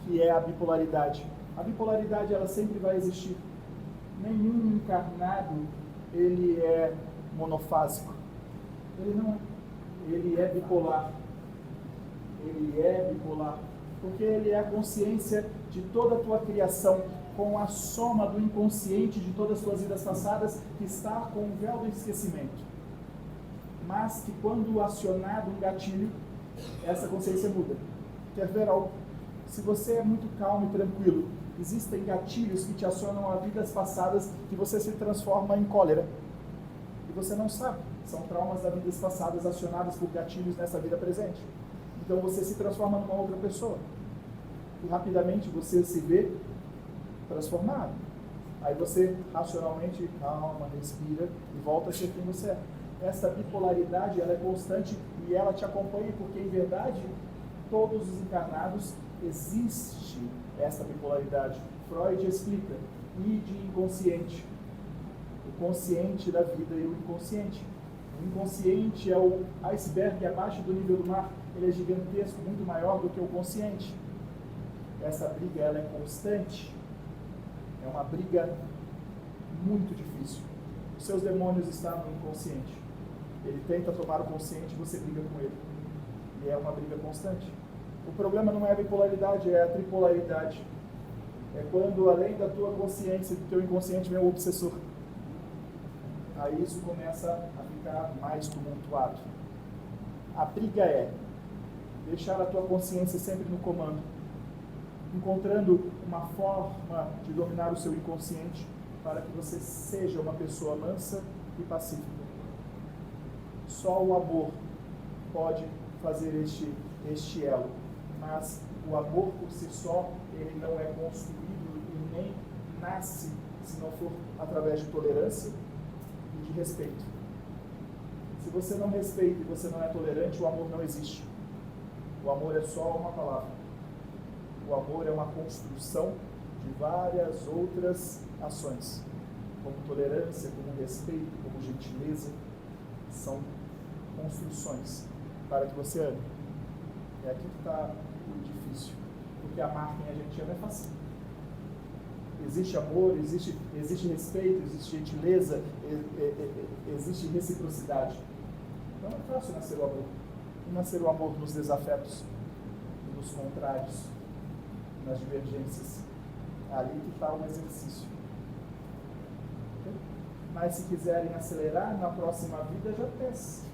que é a bipolaridade. A bipolaridade, ela sempre vai existir. Nenhum encarnado, ele é monofásico. Ele não é. Ele é bipolar. Ele é bipolar. Porque ele é a consciência de toda a tua criação, com a soma do inconsciente de todas as tuas vidas passadas, que está com o véu do esquecimento. Mas que quando acionado um gatilho, essa consciência muda. Quer ver algo? Se você é muito calmo e tranquilo, existem gatilhos que te acionam a vidas passadas que você se transforma em cólera. E você não sabe. São traumas das vidas passadas acionados por gatilhos nessa vida presente. Então você se transforma numa outra pessoa. E rapidamente você se vê transformado. Aí você racionalmente, calma, respira e volta a ser quem você é. Essa bipolaridade, ela é constante e ela te acompanha porque, em verdade, todos os encarnados existe essa bipolaridade. Freud explica, e de inconsciente. O consciente da vida e o inconsciente. O inconsciente é o iceberg abaixo do nível do mar. Ele é gigantesco, muito maior do que o consciente. Essa briga, ela é constante. É uma briga muito difícil. Os seus demônios estão no inconsciente. Ele tenta tomar o consciente e você briga com ele. E é uma briga constante. O problema não é a bipolaridade, é a tripolaridade. É quando, além da tua consciência e do teu inconsciente, vem o obsessor. Aí isso começa a ficar mais tumultuado. A briga é deixar a tua consciência sempre no comando, encontrando uma forma de dominar o seu inconsciente para que você seja uma pessoa mansa e pacífica. Só o amor pode fazer este elo, mas o amor por si só, ele não é construído e nem nasce se não for através de tolerância e de respeito. Se você não respeita e você não é tolerante, o amor não existe. O amor é só uma palavra. O amor é uma construção de várias outras ações, como tolerância, como respeito, como gentileza. São construções para que você ame. É aqui que está o difícil, porque amar quem a gente ama é fácil. Existe amor, existe respeito, existe gentileza, existe reciprocidade. Então é fácil nascer o amor. E nascer o amor nos desafetos, nos contrários, nas divergências. É ali que está o exercício. Okay? Mas se quiserem acelerar, na próxima vida já teste.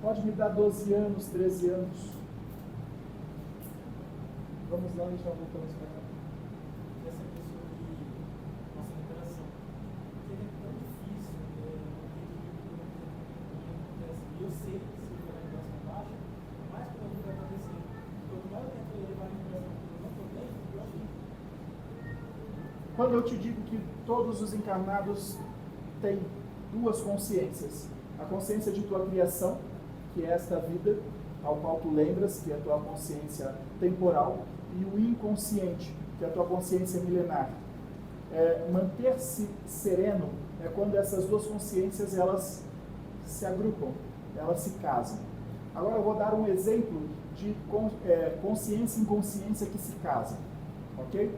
Pode me dar 12 anos, 13 anos. Vamos lá e já voltamos para cá. Essa pessoa de nossa recuperação. Porque é tão difícil, e eu sei que se eu a recuperação baixa, mais coisa vai acontecer. Quanto mais eu tento levar a recuperação que eu não estou bem, pior fica. Quando eu te digo que todos os encarnados têm duas consciências, a consciência de tua criação, que é esta vida, ao qual tu lembras, que é a tua consciência temporal, e o inconsciente, que é a tua consciência milenar. Manter-se sereno é quando essas duas consciências, elas se agrupam, elas se casam. Agora eu vou dar um exemplo de consciência e inconsciência que se casam, ok?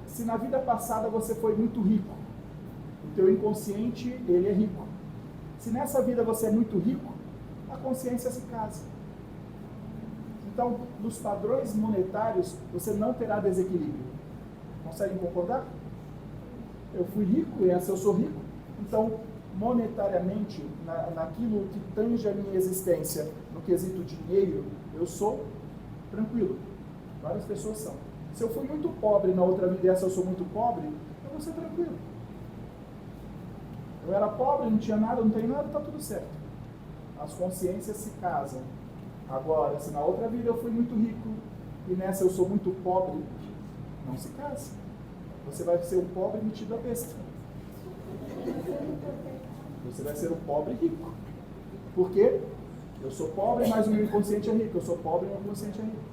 Se na vida passada você foi muito rico, o teu inconsciente, ele é rico. Se nessa vida você é muito rico, a consciência se casa. Então, nos padrões monetários, você não terá desequilíbrio. Conseguem concordar? Eu fui rico, e essa eu sou rico. Então, monetariamente, naquilo que tange a minha existência, no quesito dinheiro, eu sou tranquilo. Várias pessoas são. Se eu fui muito pobre na outra vida e essa eu sou muito pobre, eu vou ser tranquilo. Eu era pobre, não tinha nada, não tenho nada, está tudo certo. As consciências se casam. Agora, se na outra vida eu fui muito rico e nessa eu sou muito pobre, não se casa. Você vai ser o pobre metido a besta. Você vai ser o pobre rico. Por quê? Eu sou pobre, mas o meu inconsciente é rico. Eu sou pobre e o meu inconsciente é rico.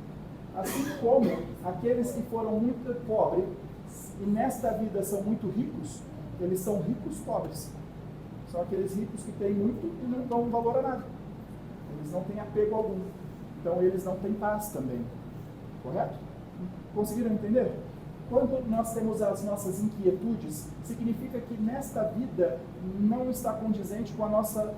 Assim como aqueles que foram muito pobres e nesta vida são muito ricos, eles são ricos pobres. São aqueles ricos que têm muito e não dão valor a nada. Eles não têm apego algum. Então eles não têm paz também. Correto? Conseguiram entender? Quando nós temos as nossas inquietudes, significa que nesta vida não está condizente com a nossa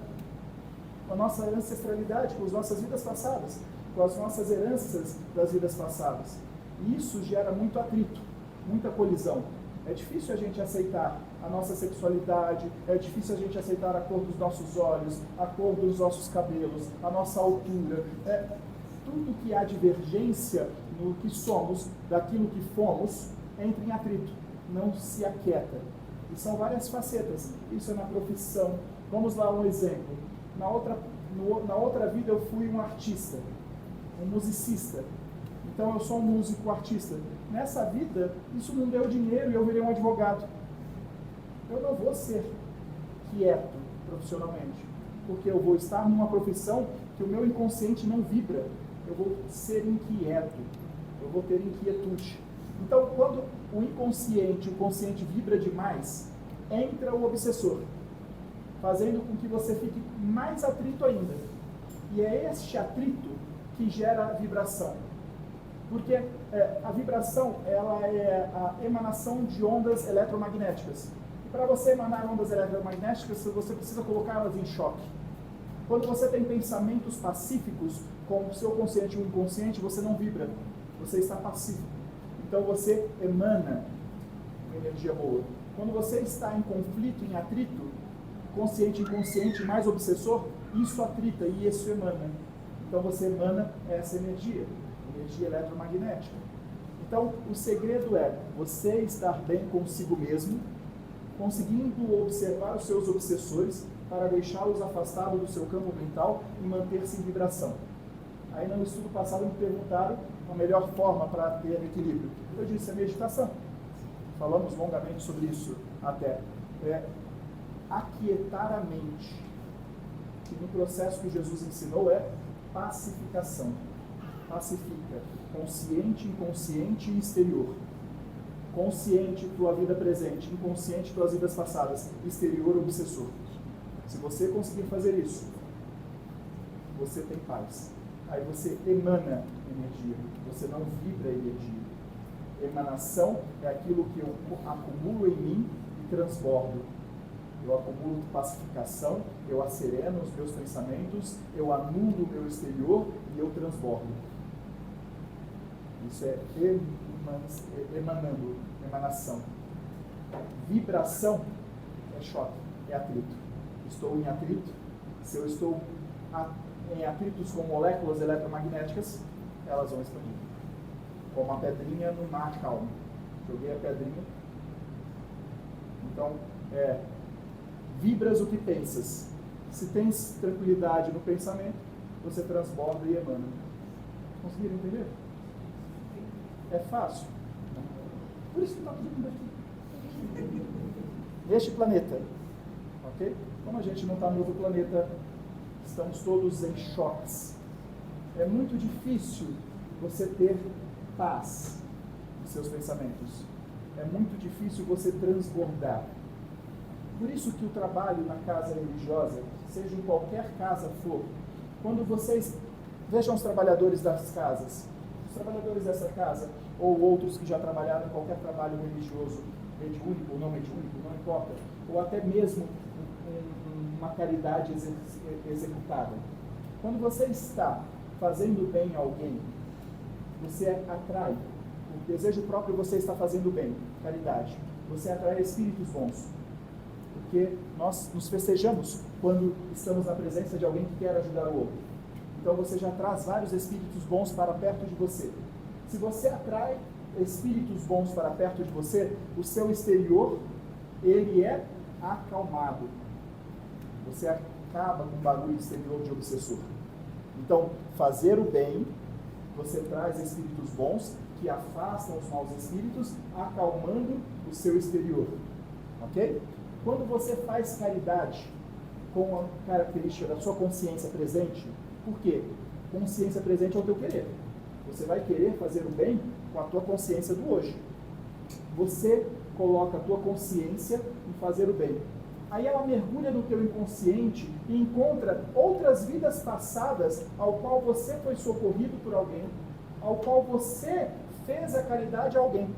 ancestralidade, com as nossas vidas passadas, com as nossas heranças das vidas passadas. E isso gera muito atrito, muita colisão. É difícil a gente aceitar a nossa sexualidade, é difícil a gente aceitar a cor dos nossos olhos, a cor dos nossos cabelos, a nossa altura. Tudo que há divergência no que somos, daquilo que fomos, entra em atrito, não se aquieta. E são várias facetas. Isso é na profissão. Vamos lá um exemplo. Na outra vida eu fui um artista, um musicista. Então eu sou um músico artista. Nessa vida, isso não deu dinheiro e eu virei um advogado. Eu não vou ser quieto profissionalmente, porque eu vou estar numa profissão que o meu inconsciente não vibra. Eu vou ser inquieto, eu vou ter inquietude. Então, quando o consciente vibra demais, entra o obsessor, fazendo com que você fique mais atrito ainda. E é este atrito que gera a vibração. Porque a vibração, ela é a emanação de ondas eletromagnéticas. E para você emanar ondas eletromagnéticas, você precisa colocá-las em choque. Quando você tem pensamentos pacíficos, com o seu consciente e o inconsciente, você não vibra, você está pacífico. Então você emana uma energia boa. Quando você está em conflito, em atrito, consciente e inconsciente, mais obsessor, isso atrita e isso emana. Então você emana essa energia eletromagnética. Então o segredo é você estar bem consigo mesmo, conseguindo observar os seus obsessores para deixá-los afastados do seu campo mental e manter-se em vibração. Aí no estudo passado me perguntaram a melhor forma para ter equilíbrio. Eu disse a meditação. Falamos longamente sobre isso até. Aquietar a mente. E no processo que Jesus ensinou é pacificação. Pacifica. Consciente, inconsciente e exterior. Consciente, tua vida presente. Inconsciente, tuas vidas passadas. Exterior, obsessor. Se você conseguir fazer isso, você tem paz. Aí você emana energia, você não vibra energia. Emanação é aquilo que eu acumulo em mim e transbordo. Eu acumulo pacificação, eu acereno os meus pensamentos, eu anulo o meu exterior e eu transbordo. Isso é emanando, emanação. Vibração é choque, é atrito. Estou em atrito. Se eu estou em atritos com moléculas eletromagnéticas, elas vão expandir. Como a pedrinha no mar calmo. Joguei a pedrinha. Então, vibras o que pensas. Se tens tranquilidade no pensamento, você transborda e emana. Conseguiram entender? É fácil. Por isso que está todo mundo aqui. Este planeta, ok? Como a gente não está no outro planeta, estamos todos em choques. É muito difícil você ter paz nos seus pensamentos. É muito difícil você transbordar. Por isso que o trabalho na casa religiosa, seja em qualquer casa for, quando vocês vejam os trabalhadores das casas, os trabalhadores dessa casa, ou outros que já trabalharam em qualquer trabalho religioso, mediúnico ou não mediúnico, não importa, ou até mesmo uma caridade executada. Quando você está fazendo bem a alguém, você atrai, o desejo próprio você está fazendo bem, caridade. Você atrai espíritos bons. Porque nós nos festejamos quando estamos na presença de alguém que quer ajudar o outro. Então você já traz vários espíritos bons para perto de você. Se você atrai espíritos bons para perto de você, o seu exterior, ele é acalmado. Você acaba com o barulho exterior de obsessor. Então, fazer o bem, você traz espíritos bons que afastam os maus espíritos, acalmando o seu exterior. Ok? Quando você faz caridade com a característica da sua consciência presente, por quê? Consciência presente é o teu querer. Você vai querer fazer o bem com a tua consciência do hoje. Você coloca a tua consciência em fazer o bem. Aí ela mergulha no teu inconsciente e encontra outras vidas passadas ao qual você foi socorrido por alguém, ao qual você fez a caridade a alguém.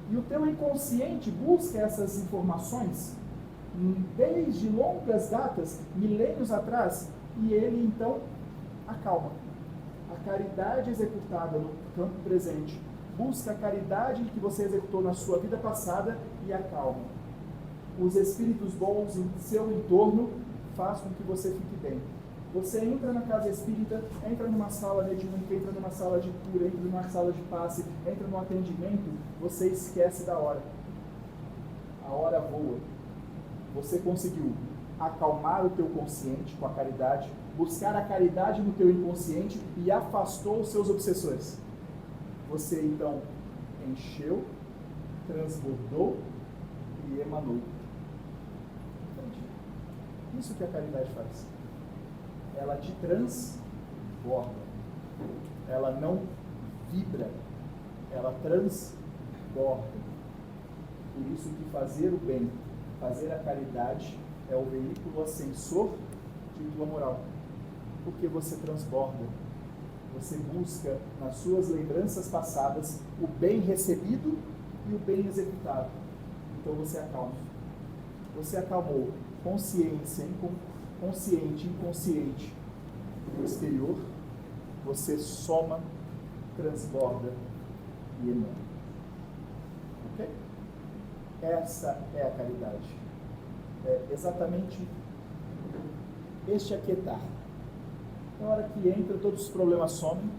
E o teu inconsciente busca essas informações desde longas datas, milênios atrás, e ele então acalma. A caridade executada no campo presente busca a caridade que você executou na sua vida passada e acalma. Os espíritos bons em seu entorno fazem com que você fique bem. Você entra na casa espírita, entra numa sala mediúnica, entra numa sala de cura, entra numa sala de passe, entra num atendimento, você esquece da hora. A hora voa. Você conseguiu acalmar o teu consciente com a caridade, buscar a caridade no teu inconsciente e afastou os seus obsessores. Você então encheu, transbordou e emanou. Entende? Isso que a caridade faz. Ela te transborda. Ela não vibra. Ela transborda. Por isso que fazer o bem, fazer a caridade é o veículo ascensor de tua moral. Porque você transborda. Você busca nas suas lembranças passadas o bem recebido e o bem executado. Então você acalma. Você acalmou consciência, consciente, inconsciente no exterior. Você soma, transborda e emana. Ok? Essa é a caridade. É exatamente este aquietar. Na hora que entra, todos os problemas somem,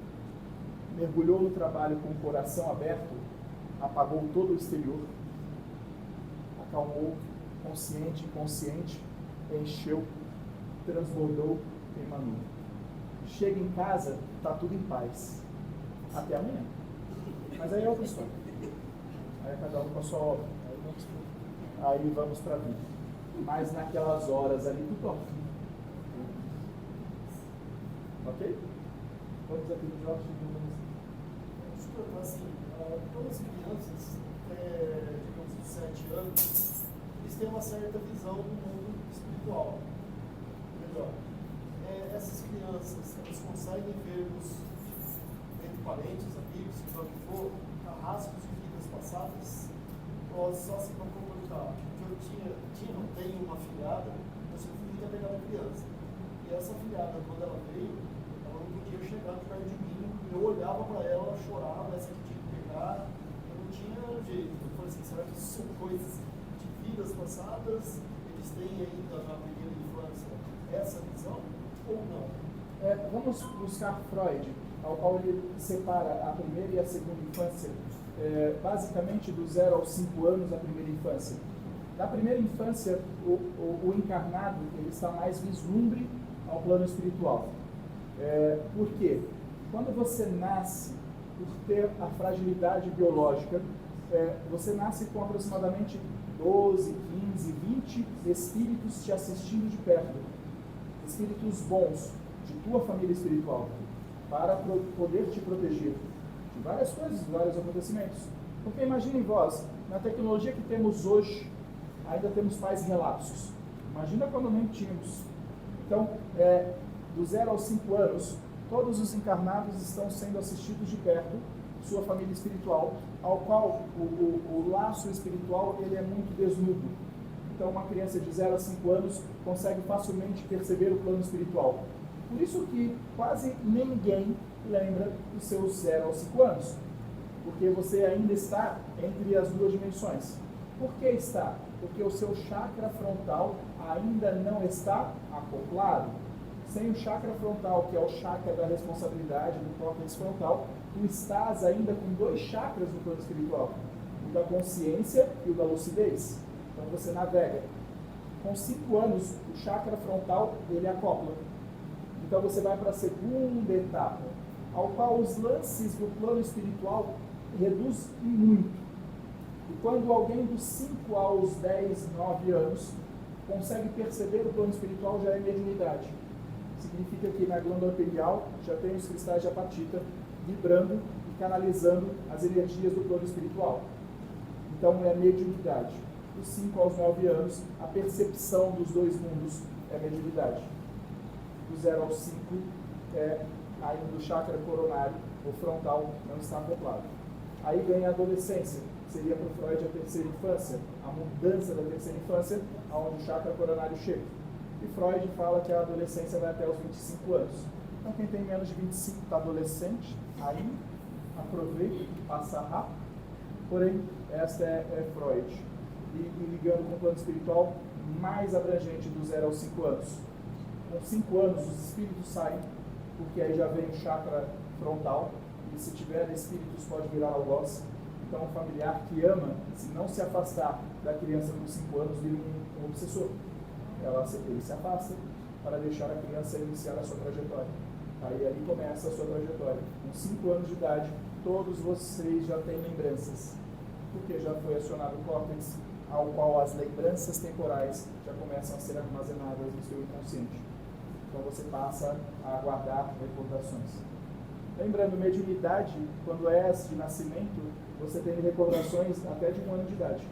mergulhou no trabalho com o coração aberto, apagou todo o exterior, acalmou, consciente, inconsciente, encheu, transbordou, emanou. Chega em casa, está tudo em paz. Até amanhã. Mas aí é outra história. Aí é cada um com a sua obra. Aí vamos para a vida. Mas naquelas horas ali, tudo ó. Ok? Vamos aqui no Jorge. Desculpa, assim, todas as crianças, digamos, de 7 anos, eles têm uma certa visão do mundo espiritual. Melhor, essas crianças, elas conseguem ver entre parentes, amigos, seja o que for, carrascos de vidas passadas, ou só se vão comportar. Porque eu não tenho uma filhada, eu sempre fui muito apegado à criança. E essa filhada, quando ela veio, ela não podia chegar perto de mim, eu olhava para ela, ela chorava, essa que tinha que pegar, eu não tinha jeito. Eu falei assim, será que isso são coisas de vidas passadas? Eles têm ainda na primeira infância essa visão ou não? Vamos buscar Freud, ao qual ele separa a primeira e a segunda infância, basicamente do 0 aos 5 anos a primeira infância. Na primeira infância, o encarnado ele está mais vislumbre ao plano espiritual. Por quê? Quando você nasce, por ter a fragilidade biológica, você nasce com aproximadamente 12, 15, 20 espíritos te assistindo de perto. Espíritos bons de tua família espiritual, para poder te proteger de várias coisas, de vários acontecimentos. Porque imaginem vós, na tecnologia que temos hoje, ainda temos pais relapsos. Imagina quando nem tínhamos. Então, do 0 aos 5 anos, todos os encarnados estão sendo assistidos de perto, sua família espiritual, ao qual o laço espiritual ele é muito desnudo. Então, uma criança de 0 a 5 anos consegue facilmente perceber o plano espiritual. Por isso que quase ninguém lembra dos seus 0 aos 5 anos, porque você ainda está entre as duas dimensões. Por que está? Porque o seu chakra frontal ainda não está acoplado. Sem o chakra frontal, que é o chakra da responsabilidade, do córtex frontal, tu estás ainda com 2 chakras no plano espiritual, o da consciência e o da lucidez. Então você navega. Com 5 anos, o chakra frontal ele acopla. Então você vai para a segunda etapa, ao qual os lances do plano espiritual reduz muito. E quando alguém dos 5 aos 10, 9 anos consegue perceber o plano espiritual, já é mediunidade. Significa que na glândula pineal já tem os cristais de apatita vibrando e canalizando as energias do plano espiritual. Então é mediunidade. Dos 5 aos 9 anos, a percepção dos dois mundos é mediunidade. Do 0 aos 5 é ainda o chakra coronário, o frontal não está acoplado. Aí vem a adolescência, seria para o Freud a terceira infância, a mudança da terceira infância, aonde o chakra coronário chega. E Freud fala que a adolescência vai até os 25 anos. Então quem tem menos de 25 está adolescente, aí aproveita, passa rápido. Porém, esta é Freud. E ligando com o plano espiritual mais abrangente do 0 aos 5 anos. Com 5 anos os espíritos saem, porque aí já vem o chakra frontal, e se tiver espíritos pode virar algoz. Então o familiar que ama, se não se afastar da criança com 5 anos, vira um obsessor. Ele se afasta para deixar a criança iniciar a sua trajetória. Aí ali começa a sua trajetória. Com 5 anos de idade, todos vocês já têm lembranças, porque já foi acionado o córtex, ao qual as lembranças temporais já começam a ser armazenadas no seu inconsciente. Então você passa a guardar recordações. Lembrando, mediunidade, quando és de nascimento, você tem recordações até de 1 ano de idade.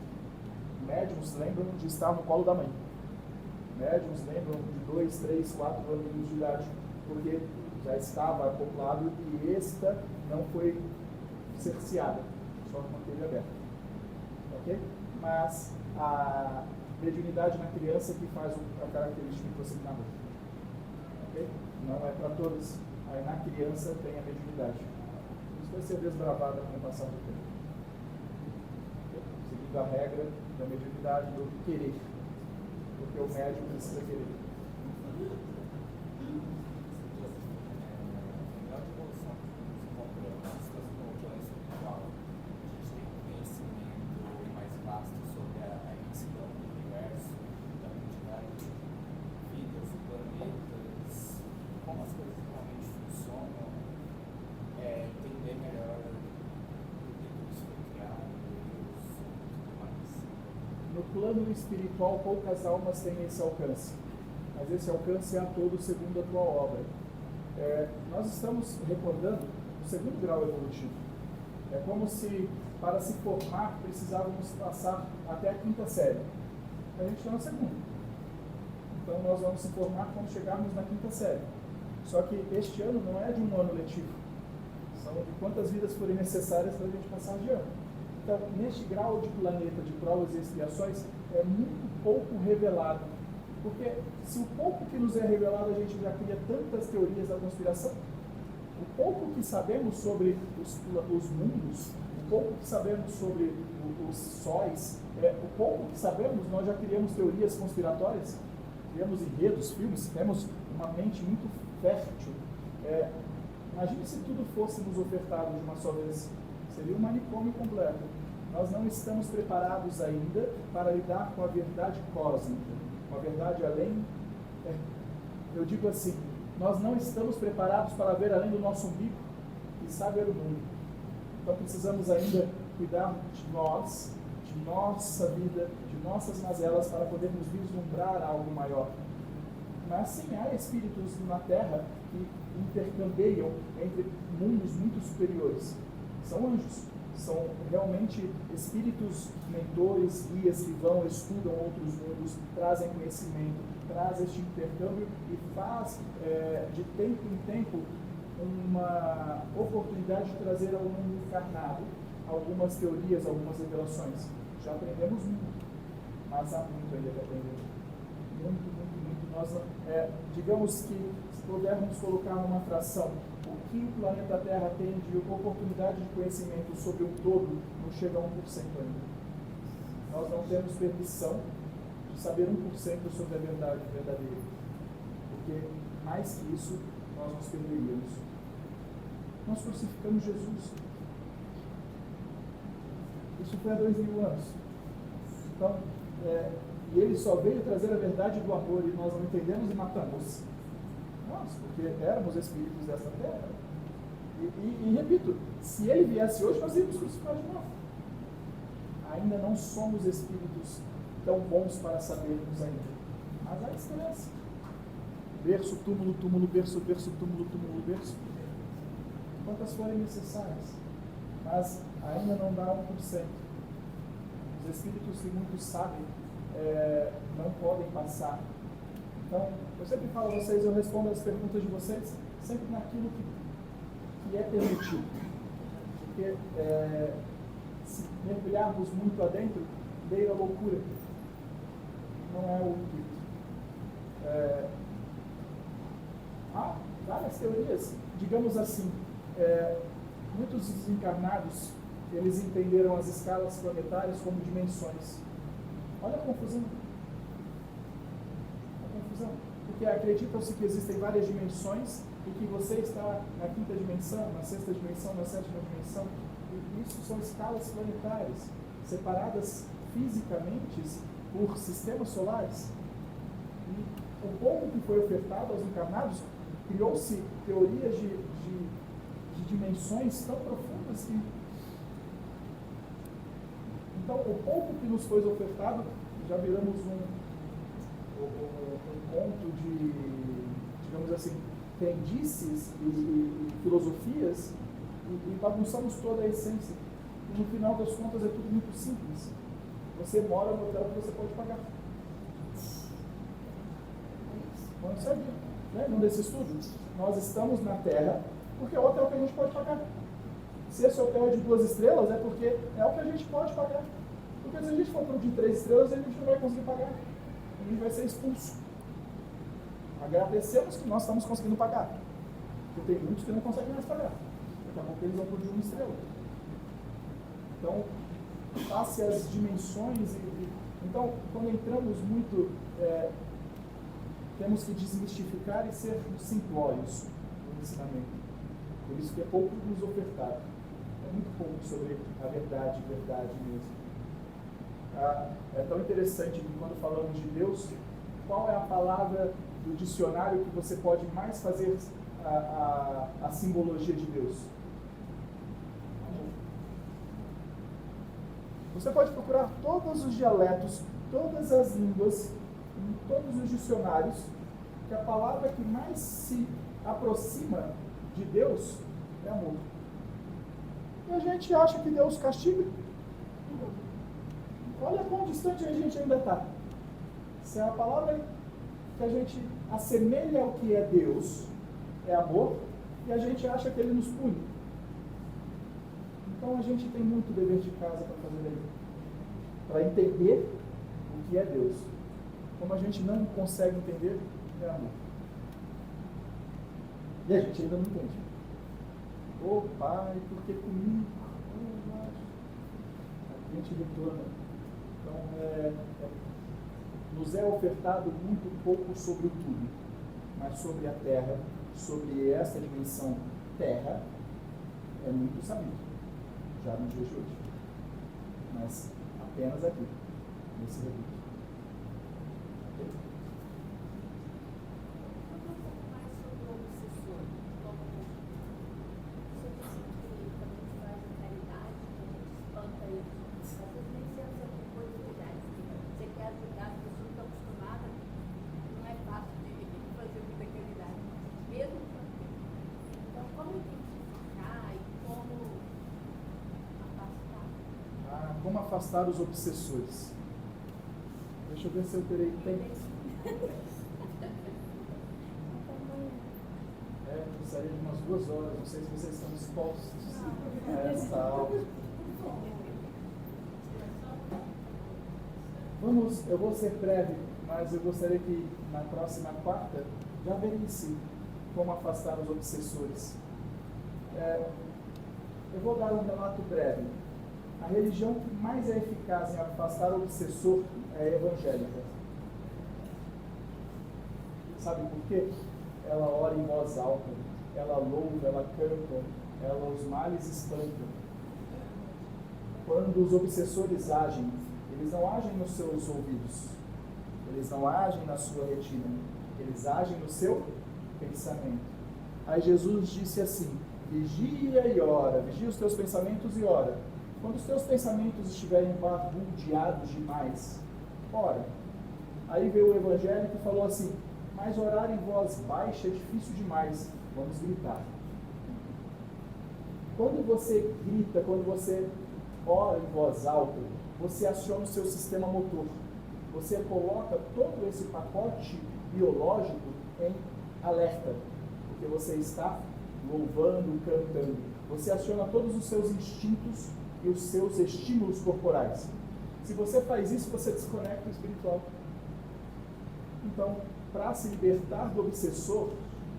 Médiuns lembram de estar no colo da mãe. Médiuns lembram de 2, 3, 4 anos de idade, porque já estava acoplado e esta não foi cerceada, só manteve aberta. Ok? Mas a mediunidade na criança que faz a característica que você narrou. Ok? Não é para todos. Aí na criança tem a mediunidade. Isso vai ser desbravado com o passar do tempo. Okay? Seguindo a regra da mediunidade do querer. Porque o médium precisa querer. No plano espiritual, poucas almas têm esse alcance, mas esse alcance é a todo segundo a tua obra. Nós estamos recordando o segundo grau evolutivo. É como se, para se formar, precisávamos passar até a 5ª série. A gente está na segunda. Então, nós vamos se formar quando chegarmos na 5ª série. Só que este ano não é de um ano letivo. São de quantas vidas forem necessárias para a gente passar de ano. Então, neste grau de planeta de provas e expiações, é muito pouco revelado. Porque se o pouco que nos é revelado, a gente já cria tantas teorias da conspiração, o pouco que sabemos sobre os mundos, o pouco que sabemos sobre os sóis, o pouco que sabemos, nós já criamos teorias conspiratórias, criamos enredos, filmes, temos uma mente muito fértil. Imagine se tudo fosse nos ofertado de uma só vez. Seria um manicômio completo. Nós não estamos preparados ainda para lidar com a verdade cósmica, com a verdade além. Eu digo assim, nós não estamos preparados para ver além do nosso umbigo e saber o mundo. Então precisamos ainda cuidar de nós, de nossa vida, de nossas mazelas, para podermos vislumbrar algo maior. Mas sim, há espíritos na Terra que intercambiam entre mundos muito superiores. São anjos, são realmente espíritos mentores, guias que vão, estudam outros mundos, trazem conhecimento, trazem este intercâmbio e faz de tempo em tempo uma oportunidade de trazer ao mundo encarnado algumas teorias, algumas revelações. Já aprendemos muito, mas há muito ainda que aprender. Muito, muito, muito. Nós, digamos que, se pudermos colocar numa fração, o que o planeta Terra tem de oportunidade de conhecimento sobre o todo não chega a 1% ainda. Nós não temos permissão de saber 1% sobre a verdade verdadeira, porque mais que isso nós nos perderíamos. Nós crucificamos Jesus. Isso foi há 2000 anos. Então, e ele só veio trazer a verdade do amor e nós não entendemos e matamos. Nós, porque éramos espíritos dessa terra. E repito, se ele viesse hoje, nós íamos crucificar de novo. Ainda não somos espíritos tão bons para sabermos ainda. Mas há esperança. Berço, túmulo, túmulo, berço, berço, túmulo, túmulo, berço. Quantas forem necessárias. Mas ainda não dá 1%. Os espíritos que muitos sabem não podem passar. Então, eu sempre falo a vocês, eu respondo as perguntas de vocês sempre naquilo que é permitido. Porque se mergulharmos muito adentro, beira a loucura. Não é o intuito. Há várias teorias, digamos assim, muitos desencarnados, eles entenderam as escalas planetárias como dimensões. Olha a confusão. Porque acreditam-se que existem várias dimensões e que você está na 5ª dimensão, na 6ª dimensão, na 7ª dimensão. E isso são escalas planetárias, separadas fisicamente por sistemas solares. E o pouco que foi ofertado aos encarnados, criou-se teorias de dimensões tão profundas que... Então, o pouco que nos foi ofertado, já viramos um conto de, digamos assim, crendices e filosofias e bagunçamos toda a essência. E no final das contas é tudo muito simples. Você mora no hotel que você pode pagar. Não sabia, né? Num desses estudos, nós estamos na Terra porque é o hotel que a gente pode pagar. Se esse hotel é de 2 estrelas, é porque é o que a gente pode pagar. Porque se a gente for para o de 3 estrelas, a gente não vai conseguir pagar. A gente vai ser expulso. Agradecemos que nós estamos conseguindo pagar. Porque tem muitos que não conseguem mais pagar. Daqui a pouco eles vão por de 1 estrela. Então, passe as dimensões. Então, quando entramos muito, temos que desmistificar e ser simplórios no ensinamento. Por isso que é pouco nos ofertado. É muito pouco sobre a verdade mesmo. É tão interessante que quando falamos de Deus, qual é a palavra do dicionário que você pode mais fazer a simbologia de Deus? Amor. Você pode procurar todos os dialetos, todas as línguas, em todos os dicionários, que a palavra que mais se aproxima de Deus é amor. E a gente acha que Deus castiga. Olha quão distante a gente ainda está. Se a palavra que a gente assemelha ao que é Deus é amor, e a gente acha que Ele nos pune. Então a gente tem muito dever de casa para fazer aí, para entender o que é Deus. Como a gente não consegue entender, é amor. E a gente ainda não entende. Ô Pai, por que comigo? A gente reclama. Então, nos é ofertado muito pouco sobre tudo, mas sobre a Terra, sobre essa dimensão Terra, é muito sabido, já nos dias de hoje. Mas apenas aqui, nesse reduto. Okay? Como afastar os obsessores? Deixa eu ver se eu terei tempo. Precisaria de umas 2 horas. Não sei se vocês estão dispostos a essa aula. Eu vou ser breve, mas eu gostaria que na próxima quarta já verisse como afastar os obsessores. Eu vou dar um relato breve. A religião que mais é eficaz em afastar o obsessor é a evangélica. Sabe por quê? Ela ora em voz alta, ela louva, ela canta, ela os males espanta. Quando os obsessores agem, eles não agem nos seus ouvidos, eles não agem na sua retina, eles agem no seu pensamento. Aí Jesus disse assim: vigia e ora, vigia os teus pensamentos e ora. Quando os teus pensamentos estiverem barbudeados demais, ora. Aí veio o evangélico e falou assim: mas orar em voz baixa é difícil demais, vamos gritar. Quando você grita, quando você ora em voz alta, você aciona o seu sistema motor. Você coloca todo esse pacote biológico em alerta, porque você está louvando, cantando. Você aciona todos os seus instintos e os seus estímulos corporais. Se você faz isso, você desconecta o espiritual. Então, para se libertar do obsessor,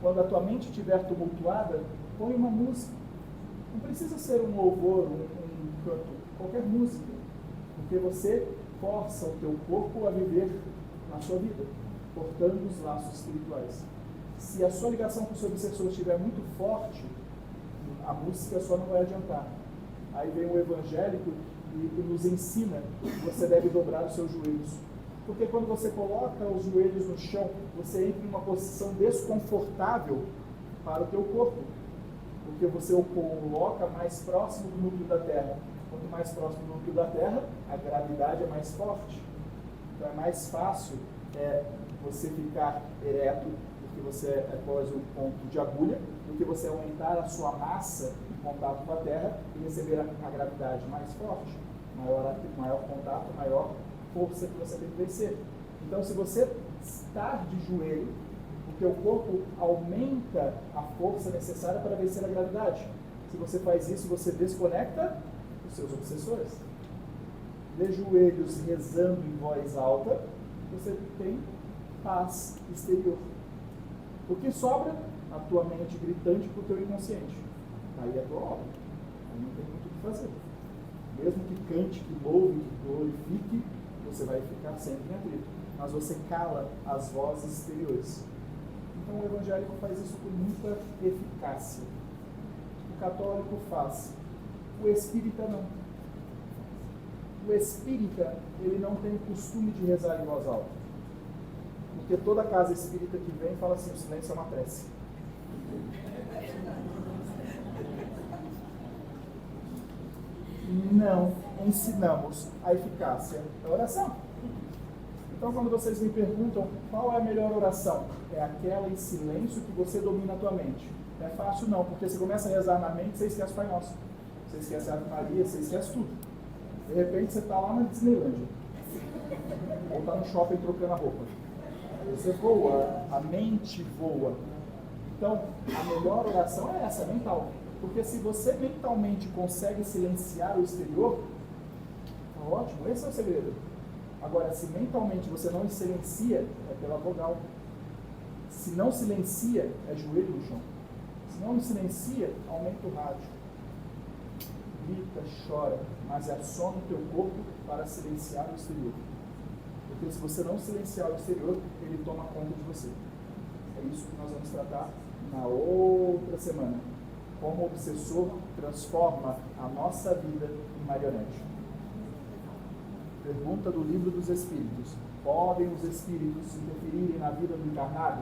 quando a tua mente estiver tumultuada, põe uma música. Não precisa ser um louvor, um canto, qualquer música, porque você força o teu corpo a viver na sua vida, cortando os laços espirituais. Se a sua ligação com o seu obsessor estiver muito forte, a música só não vai adiantar. Aí vem o evangélico e nos ensina que você deve dobrar os seus joelhos. Porque quando você coloca os joelhos no chão, você entra em uma posição desconfortável para o teu corpo. Porque você o coloca mais próximo do núcleo da Terra. Quanto mais próximo do núcleo da Terra, a gravidade é mais forte. Então é mais fácil você ficar ereto, porque você é quase um ponto de agulha, do que você aumentar a sua massa em contato com a Terra e receber a gravidade mais forte. Maior contato, maior força que você tem que vencer. Então, se você estar de joelho, o teu corpo aumenta a força necessária para vencer a gravidade. Se você faz isso, você desconecta os seus obsessores. De joelhos rezando em voz alta, você tem paz exterior. O que sobra? A tua mente gritante para o teu inconsciente. Aí é a tua obra. Aí não tem muito o que fazer. Mesmo que cante, que louve, que glorifique, você vai ficar sempre em atrito. Mas você cala as vozes exteriores. Então o evangélico faz isso com muita eficácia. O católico faz. O espírita não. O espírita, ele não tem o costume de rezar em voz alta. Porque toda casa espírita que vem fala assim, o silêncio é uma prece. Não ensinamos a eficácia da oração. Então, quando vocês me perguntam qual é a melhor oração, é aquela em silêncio que você domina a tua mente. Não é fácil não, porque você começa a rezar na mente, você esquece o Pai Nosso. Você esquece a Ave Maria, você esquece tudo. De repente você está lá na Disneylândia. Ou está no shopping trocando a roupa. Você voa, a mente voa. Então, a melhor oração é essa, mental. Porque se você mentalmente consegue silenciar o exterior, tá ótimo, esse é o segredo. Agora, se mentalmente você não silencia, é pela vogal. Se não silencia, é joelho no chão. Se não silencia, aumenta o rádio. Grita, chora, mas aciona o teu corpo para silenciar o exterior. Porque se você não silenciar o exterior, ele toma conta de você. É isso que nós vamos tratar na outra semana. Como o obsessor transforma a nossa vida em marionete. Pergunta do Livro dos Espíritos. Podem os espíritos interferirem na vida do encarnado?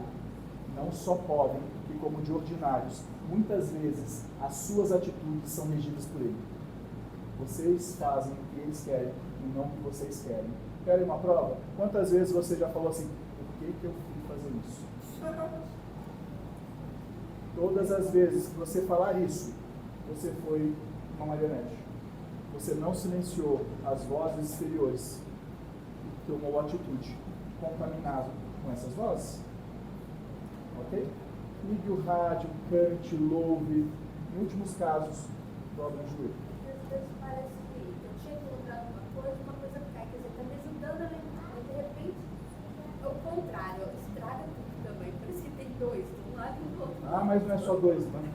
Não só podem, que como de ordinários, muitas vezes as suas atitudes são regidas por ele. Vocês fazem o que eles querem e não o que vocês querem. Querem uma prova? Quantas vezes você já falou assim, por que eu fui fazer isso? Todas as vezes que você falar isso, você foi uma marionete. Você não silenciou as vozes exteriores e tomou atitude contaminado com essas vozes. Ok? Ligue o rádio, cante, louve. Em últimos casos, dobre o joelho. Às vezes parece que eu tinha que lembrar uma coisa cai. Quer dizer, está me ajudando a lembrar, mas de repente é o contrário, estraga tudo também. Por isso que tem dois, de um lado e do outro. Ah, mas não é só dois, né?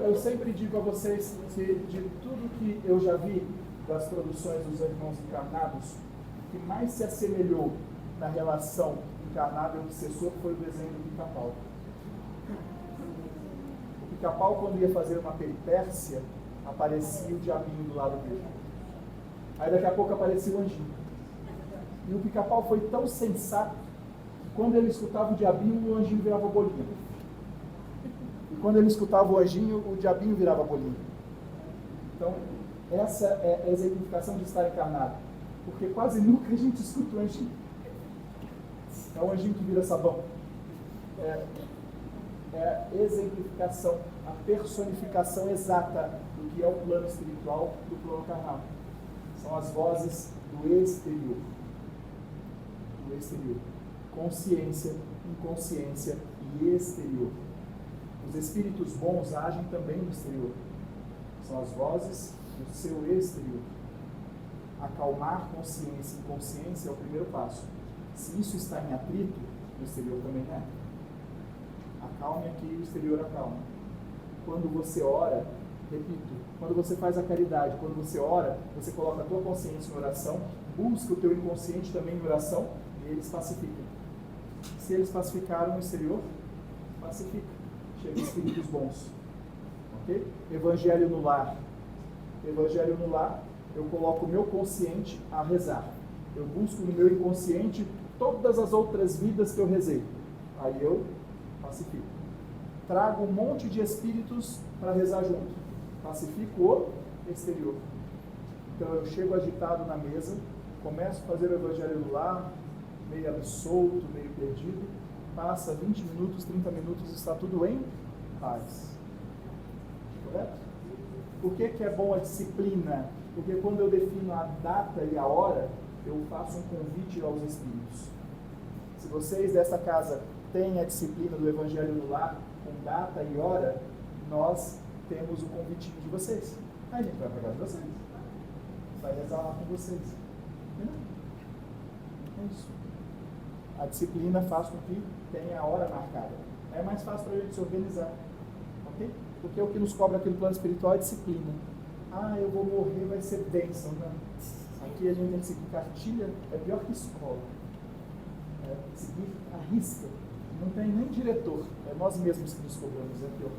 Eu sempre digo a vocês que de tudo que eu já vi das produções dos Irmãos Encarnados, o que mais se assemelhou na relação encarnado e obsessor foi o desenho do Pica-Pau. O Pica-Pau, quando ia fazer uma peripécia, aparecia o diabinho do lado dele. Aí daqui a pouco aparecia o anjinho. E o Pica-Pau foi tão sensato que quando ele escutava o diabinho, o anjinho virava bolinha. E quando ele escutava o anjinho, o diabinho virava bolinha. Então, essa é a exemplificação de estar encarnado. Porque quase nunca a gente escuta o anjinho. É o anjinho que vira sabão. É a exemplificação, a personificação exata do que é o plano espiritual do plano carnal. São as vozes do exterior. Do exterior. Consciência, inconsciência e exterior. Os espíritos bons agem também no exterior. São as vozes do seu exterior. Acalmar consciência e inconsciência é o primeiro passo. Se isso está em atrito, o exterior também é. Acalme aqui e o exterior acalma. Quando você ora, repito, quando você faz a caridade, quando você ora, você coloca a tua consciência em oração, busca o teu inconsciente também em oração e eles pacificam. Se eles pacificaram o exterior, pacifica. Chega espíritos bons. Ok? Evangelho no lar. Evangelho no lar, eu coloco o meu consciente a rezar. Eu busco no meu inconsciente todas as outras vidas que eu rezei. Aí eu pacifico. Trago um monte de espíritos para rezar junto. Pacifico o exterior. Então eu chego agitado na mesa, começo a fazer o evangelho no lar, meio absorto, meio perdido. Passa 20 minutos, 30 minutos, está tudo em paz. Correto? Por que é bom a disciplina? Porque quando eu defino a data e a hora, eu faço um convite aos espíritos. Se vocês desta casa têm a disciplina do Evangelho no lar, com data e hora, nós temos o convitinho de vocês. Aí a gente vai para casa de vocês. Vai rezar lá com vocês. É isso. A disciplina faz com que tenha a hora marcada. É mais fácil para a gente se organizar. Ok? Porque o que nos cobra aqui no plano espiritual é disciplina. Ah, eu vou morrer, vai ser bênção. Não. Aqui a gente tem que seguir cartilha, é pior que escola. É seguir a risca. Não tem nem diretor, é nós mesmos que nos cobramos, é pior.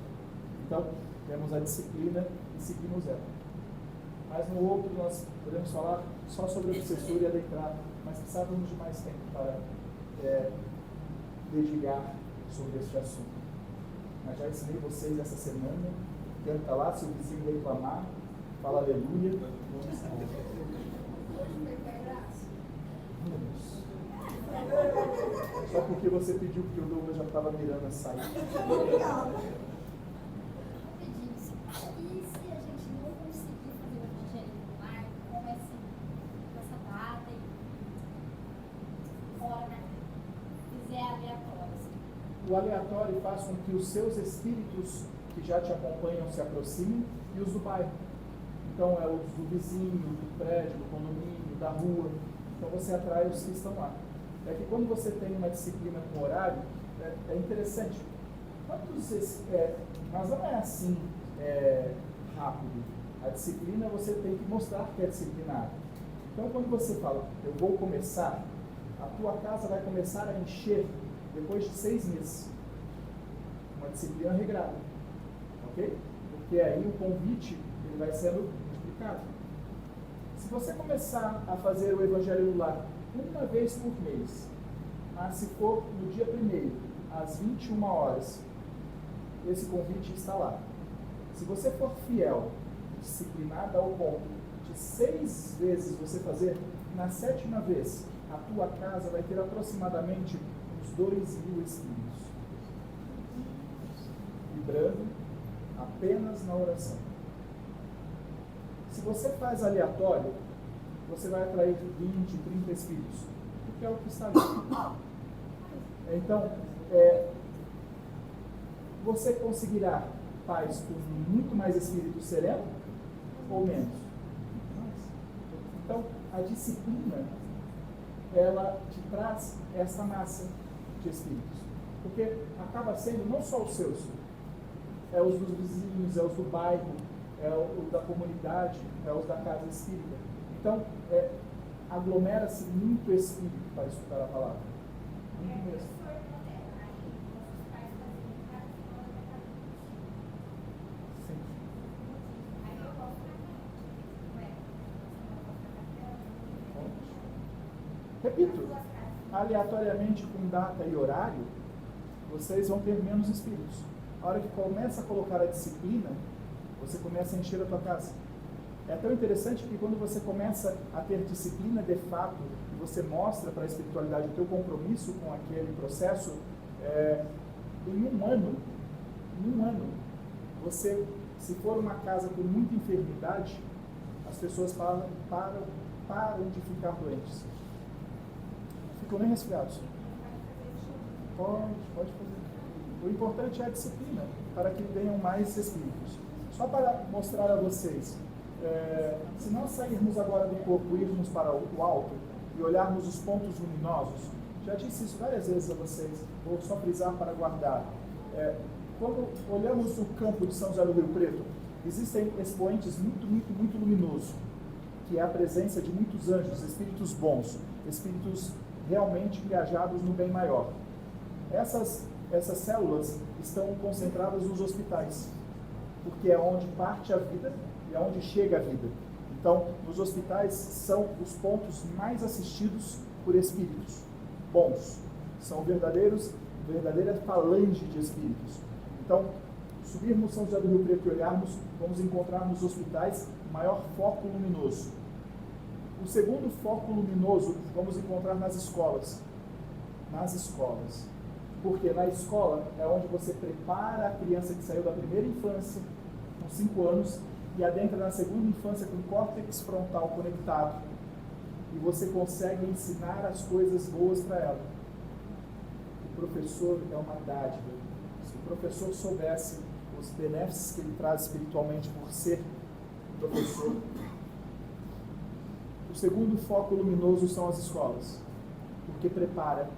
Então, temos a disciplina e seguimos ela. Mas no outro nós podemos falar só sobre a obsessura e adentrar, mas precisávamos de mais tempo para dedicar sobre este assunto. Mas já ensinei vocês essa semana, canta lá, se o vizinho reclamar, fala aleluia. Vamos. Só porque você pediu, porque o Douglas já estava mirando a sair. E se a gente não conseguir fazer o evangelho no lar com essa data e hora, né? Fizer aleatório? O aleatório faz com que os seus espíritos que já te acompanham se aproximem e os do bairro. Então é os do vizinho, do prédio, do condomínio, da rua. Então você atrai os que estão lá. É que quando você tem uma disciplina com horário, é interessante. Mas não é assim rápido. A disciplina você tem que mostrar que é disciplinado. Então quando você fala, eu vou começar, a tua casa vai começar a encher depois de 6 meses. Uma disciplina regrada. Ok? Porque aí o convite ele vai sendo multiplicado. Se você começar a fazer o evangelho no lar uma vez por mês, mas se for no dia 1º, às 21 horas, esse convite está lá. Se você for fiel, disciplinado ao ponto de 6 vezes você fazer, na 7ª vez, a tua casa vai ter aproximadamente uns 2.000 espíritos, vibrando apenas na oração. Se você faz aleatório, você vai atrair 20, 30 espíritos, porque é o que está ali. Então, você conseguirá paz com muito mais espírito sereno ou menos? Então, a disciplina, ela te traz essa massa de espíritos, porque acaba sendo não só os seus, é os dos vizinhos, é os do bairro, é o da comunidade, é os da casa espírita. Então, aglomera-se muito espírito para escutar a palavra. Muito mesmo. Sim. Repito, aleatoriamente com data e horário, vocês vão ter menos espíritos. A hora que começa a colocar a disciplina, você começa a encher a tua casa. É tão interessante que quando você começa a ter disciplina de fato, e você mostra para a espiritualidade o teu compromisso com aquele processo, em um ano, você, se for uma casa com muita enfermidade, as pessoas param de ficar doentes. Não ficam nem resfriados. Pode fazer. O importante é a disciplina, para que venham mais espíritos. Só para mostrar a vocês, se nós sairmos agora do corpo e irmos para o alto e olharmos os pontos luminosos, já disse isso várias vezes a vocês, vou só frisar para guardar. Quando olhamos o campo de São José do Rio Preto, existem expoentes muito luminosos, que é a presença de muitos anjos, espíritos bons, espíritos realmente engajados no bem maior. Essas células estão concentradas nos hospitais, porque é onde parte a vida e é onde chega a vida. Então, nos hospitais são os pontos mais assistidos por espíritos bons. São verdadeira falange de espíritos. Então, subirmos São José do Rio Preto e olharmos, vamos encontrar nos hospitais o maior foco luminoso. O segundo foco luminoso vamos encontrar nas escolas. Nas escolas. Porque na escola é onde você prepara a criança que saiu da primeira infância, com 5 anos, e adentra na segunda infância com o córtex frontal conectado. E você consegue ensinar as coisas boas para ela. O professor é uma dádiva. Se o professor soubesse os benefícios que ele traz espiritualmente por ser professor. O segundo foco luminoso são as escolas, porque prepara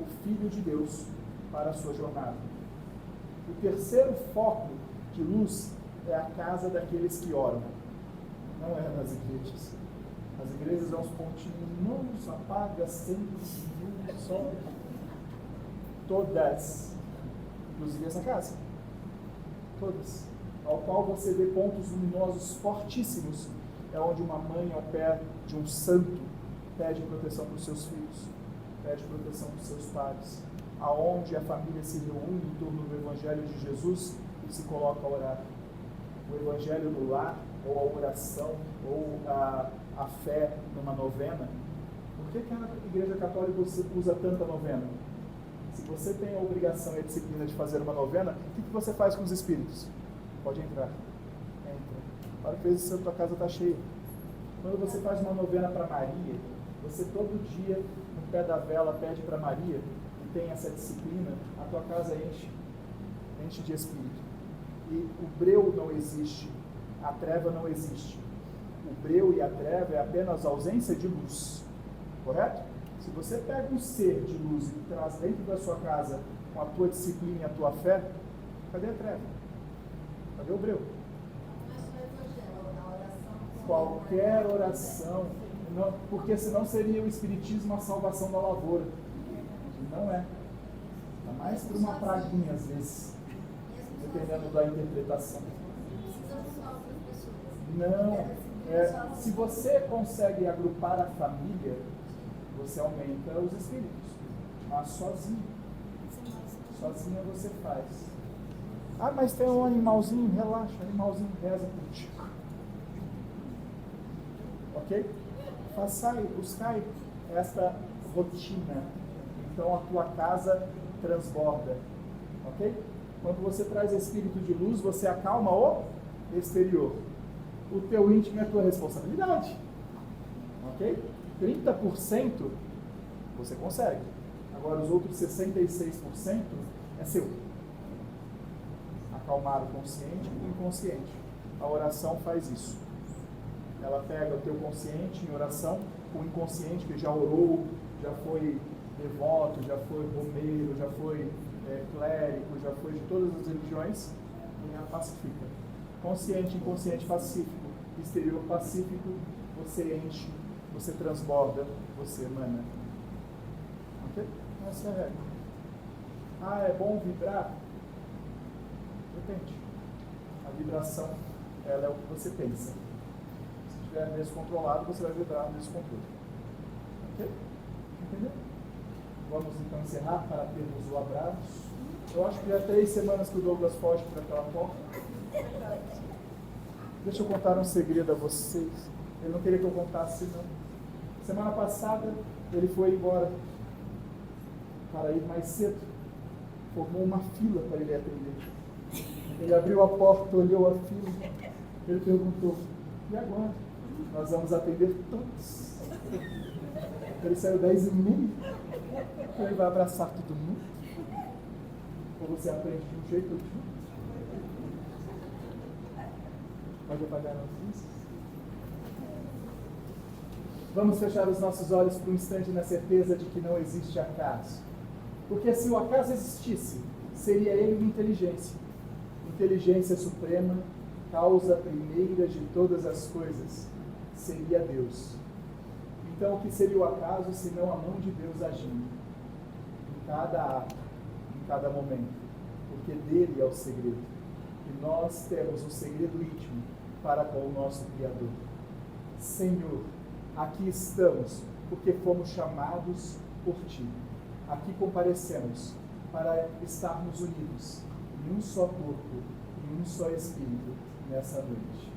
o Filho de Deus para a sua jornada. O terceiro foco de luz é a casa daqueles que oram. Não é nas igrejas. As igrejas dão uns pontinhos, não apaga sempre, só todas. Inclusive essa casa. Todas. Ao qual você vê pontos luminosos fortíssimos. É onde uma mãe ao pé de um santo pede proteção para os seus filhos, pede proteção para os seus pais, aonde a família se reúne em torno do Evangelho de Jesus e se coloca a orar. O Evangelho do lar, ou a oração, ou a fé numa novena. Por que a Igreja Católica usa tanta novena? Se você tem a obrigação e a disciplina de fazer uma novena, o que você faz com os espíritos? Pode entrar. Entra. Para que a tua casa está cheia. Quando você faz uma novena para Maria, você todo dia, no pé da vela, pede para Maria, e tem essa disciplina, a tua casa enche de espírito. E o breu não existe, a treva não existe. O breu e a treva é apenas a ausência de luz. Correto? Se você pega um ser de luz e traz dentro da sua casa com a tua disciplina e a tua fé, cadê a treva? Cadê o breu? Qualquer oração, não, porque senão seria o Espiritismo a salvação da lavoura. Não é. É mais por uma praguinha às vezes, dependendo da interpretação. Não. Se você consegue agrupar a família, você aumenta os espíritos. Mas sozinha você faz. Ah, mas tem um animalzinho, relaxa, o animalzinho reza contigo. Ok? Buscai esta rotina. Então a tua casa transborda. Ok? Quando você traz espírito de luz, você acalma o exterior. O teu íntimo é a tua responsabilidade. Ok? 30% você consegue. Agora os outros 66% é seu. Acalmar o consciente e o inconsciente. A oração faz isso. Ela pega o teu consciente em oração, o inconsciente que já orou, já foi devoto, já foi romeiro, já foi clérigo, já foi de todas as religiões, e a pacifica. Consciente, inconsciente, pacífico. Exterior pacífico, você enche, você transborda, você emana. Ok? Essa é a regra. Ah, é bom vibrar? Depende. A vibração, ela é o que você pensa. Se estiver descontrolado, você vai vibrar no descontrole. Ok? Entendeu? Vamos então encerrar para termos o abraço. Eu acho que já 3 semanas que o Douglas foge por aquela porta. Deixa eu contar um segredo a vocês. Ele não queria que eu contasse, não. Semana passada, ele foi embora para ir mais cedo. Formou uma fila para ele atender. Ele abriu a porta, olhou a fila. Ele perguntou: E agora? Nós vamos atender todos. Ele saiu 10h30. Então ele vai abraçar todo mundo. Ou você aprende de um jeito ou de outro. Pode apagar as luzes. Vamos fechar os nossos olhos por um instante na certeza de que não existe acaso. Porque se o acaso existisse, seria ele uma inteligência. Inteligência suprema, causa primeira de todas as coisas, seria Deus. Então, o que seria o acaso, senão a mão de Deus agindo? Em cada ato, em cada momento. Porque dele é o segredo. E nós temos um segredo íntimo para com o nosso Criador. Senhor, aqui estamos, porque fomos chamados por Ti. Aqui comparecemos para estarmos unidos em um só corpo, em um só Espírito, nessa noite.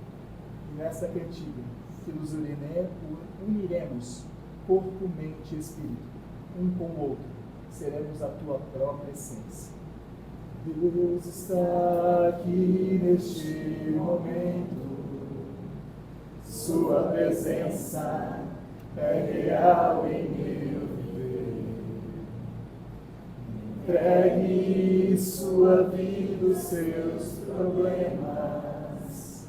E nesta cantiga, que nos uniremos, corpo, mente e Espírito, um com o outro, seremos a Tua própria essência. Deus está aqui neste momento, Sua presença é real em meu viver. Entregue sua vida, os seus problemas,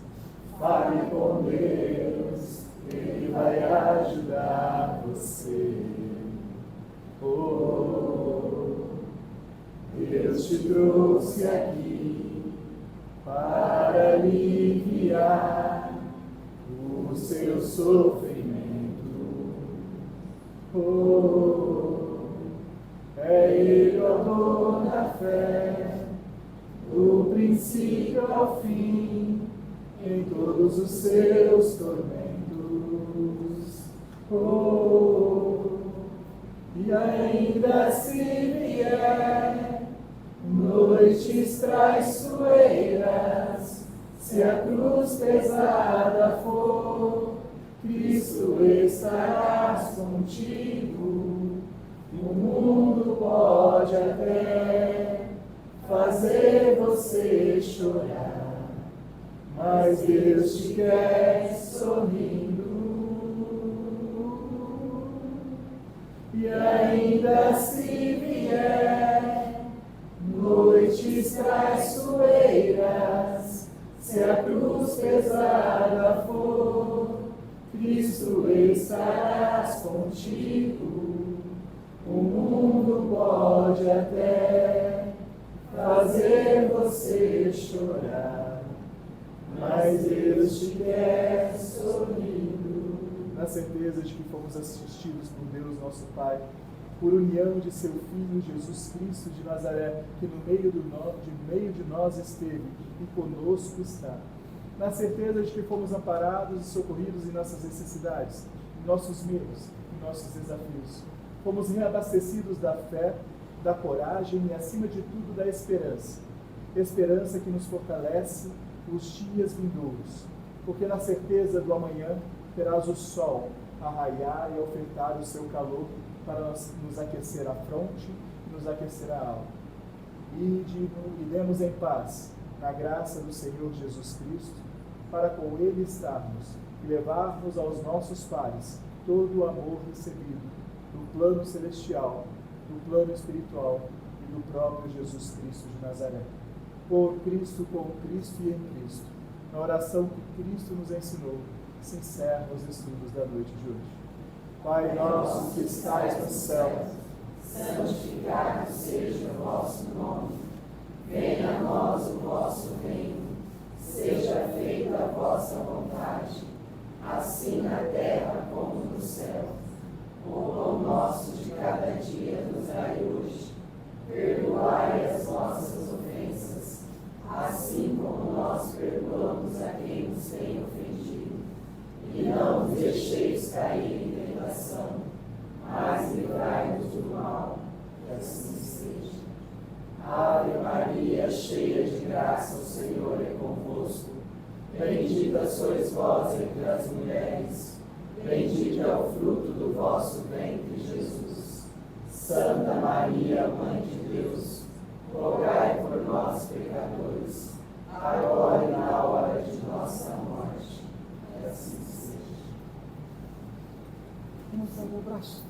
fale com Deus, Ele vai ajudar você. Oh, Deus te trouxe aqui para aliviar o seu sofrimento. Oh, é Ele o autor da fé, do princípio ao fim, em todos os seus tormentos. Oh, e ainda se vier noites traiçoeiras, se a cruz pesada for, Cristo estarás contigo. O mundo pode até fazer você chorar, mas Deus te quer sorrindo. E ainda se vier noites traiçoeiras, se a cruz pesada for, Cristo estarás contigo. O mundo pode até fazer você chorar, mas Deus te quer sorrindo. Na certeza de que fomos assistidos por Deus nosso Pai, por união de seu Filho Jesus Cristo de Nazaré, que no meio de nós esteve e conosco está. Na certeza de que fomos amparados e socorridos em nossas necessidades, em nossos medos, em nossos desafios. Fomos reabastecidos da fé, da coragem e, acima de tudo, da esperança. Esperança que nos fortalece os dias vindouros, porque na certeza do amanhã terás o sol a raiar e a ofertar o seu calor para nos aquecer a fronte e nos aquecer a alma. E demos em paz, na graça do Senhor Jesus Cristo, para com Ele estarmos e levarmos aos nossos pares todo o amor recebido do plano celestial, do plano espiritual e do próprio Jesus Cristo de Nazaré. Por Cristo, com Cristo e em Cristo, na oração que Cristo nos ensinou, se encerram os estudos da noite de hoje. Pai nosso que estais no céu, santificado seja o vosso nome. Venha a nós o vosso reino. Seja feita a vossa vontade, assim na terra como no céu. O pão nosso de cada dia nos dai hoje. Perdoai as nossas ofensas, assim como nós perdoamos a quem nos tem ofendido. E não nos deixeis cair em tentação, mas livrai-nos do mal, que assim seja. Ave Maria, cheia de graça, o Senhor é convosco. Bendita sois vós entre as mulheres, bendito é o fruto do vosso ventre, Jesus. Santa Maria, Mãe de Deus, rogai por nós, pecadores, agora e na hora de nossa morte. assim seja. Vamos dar um abraço.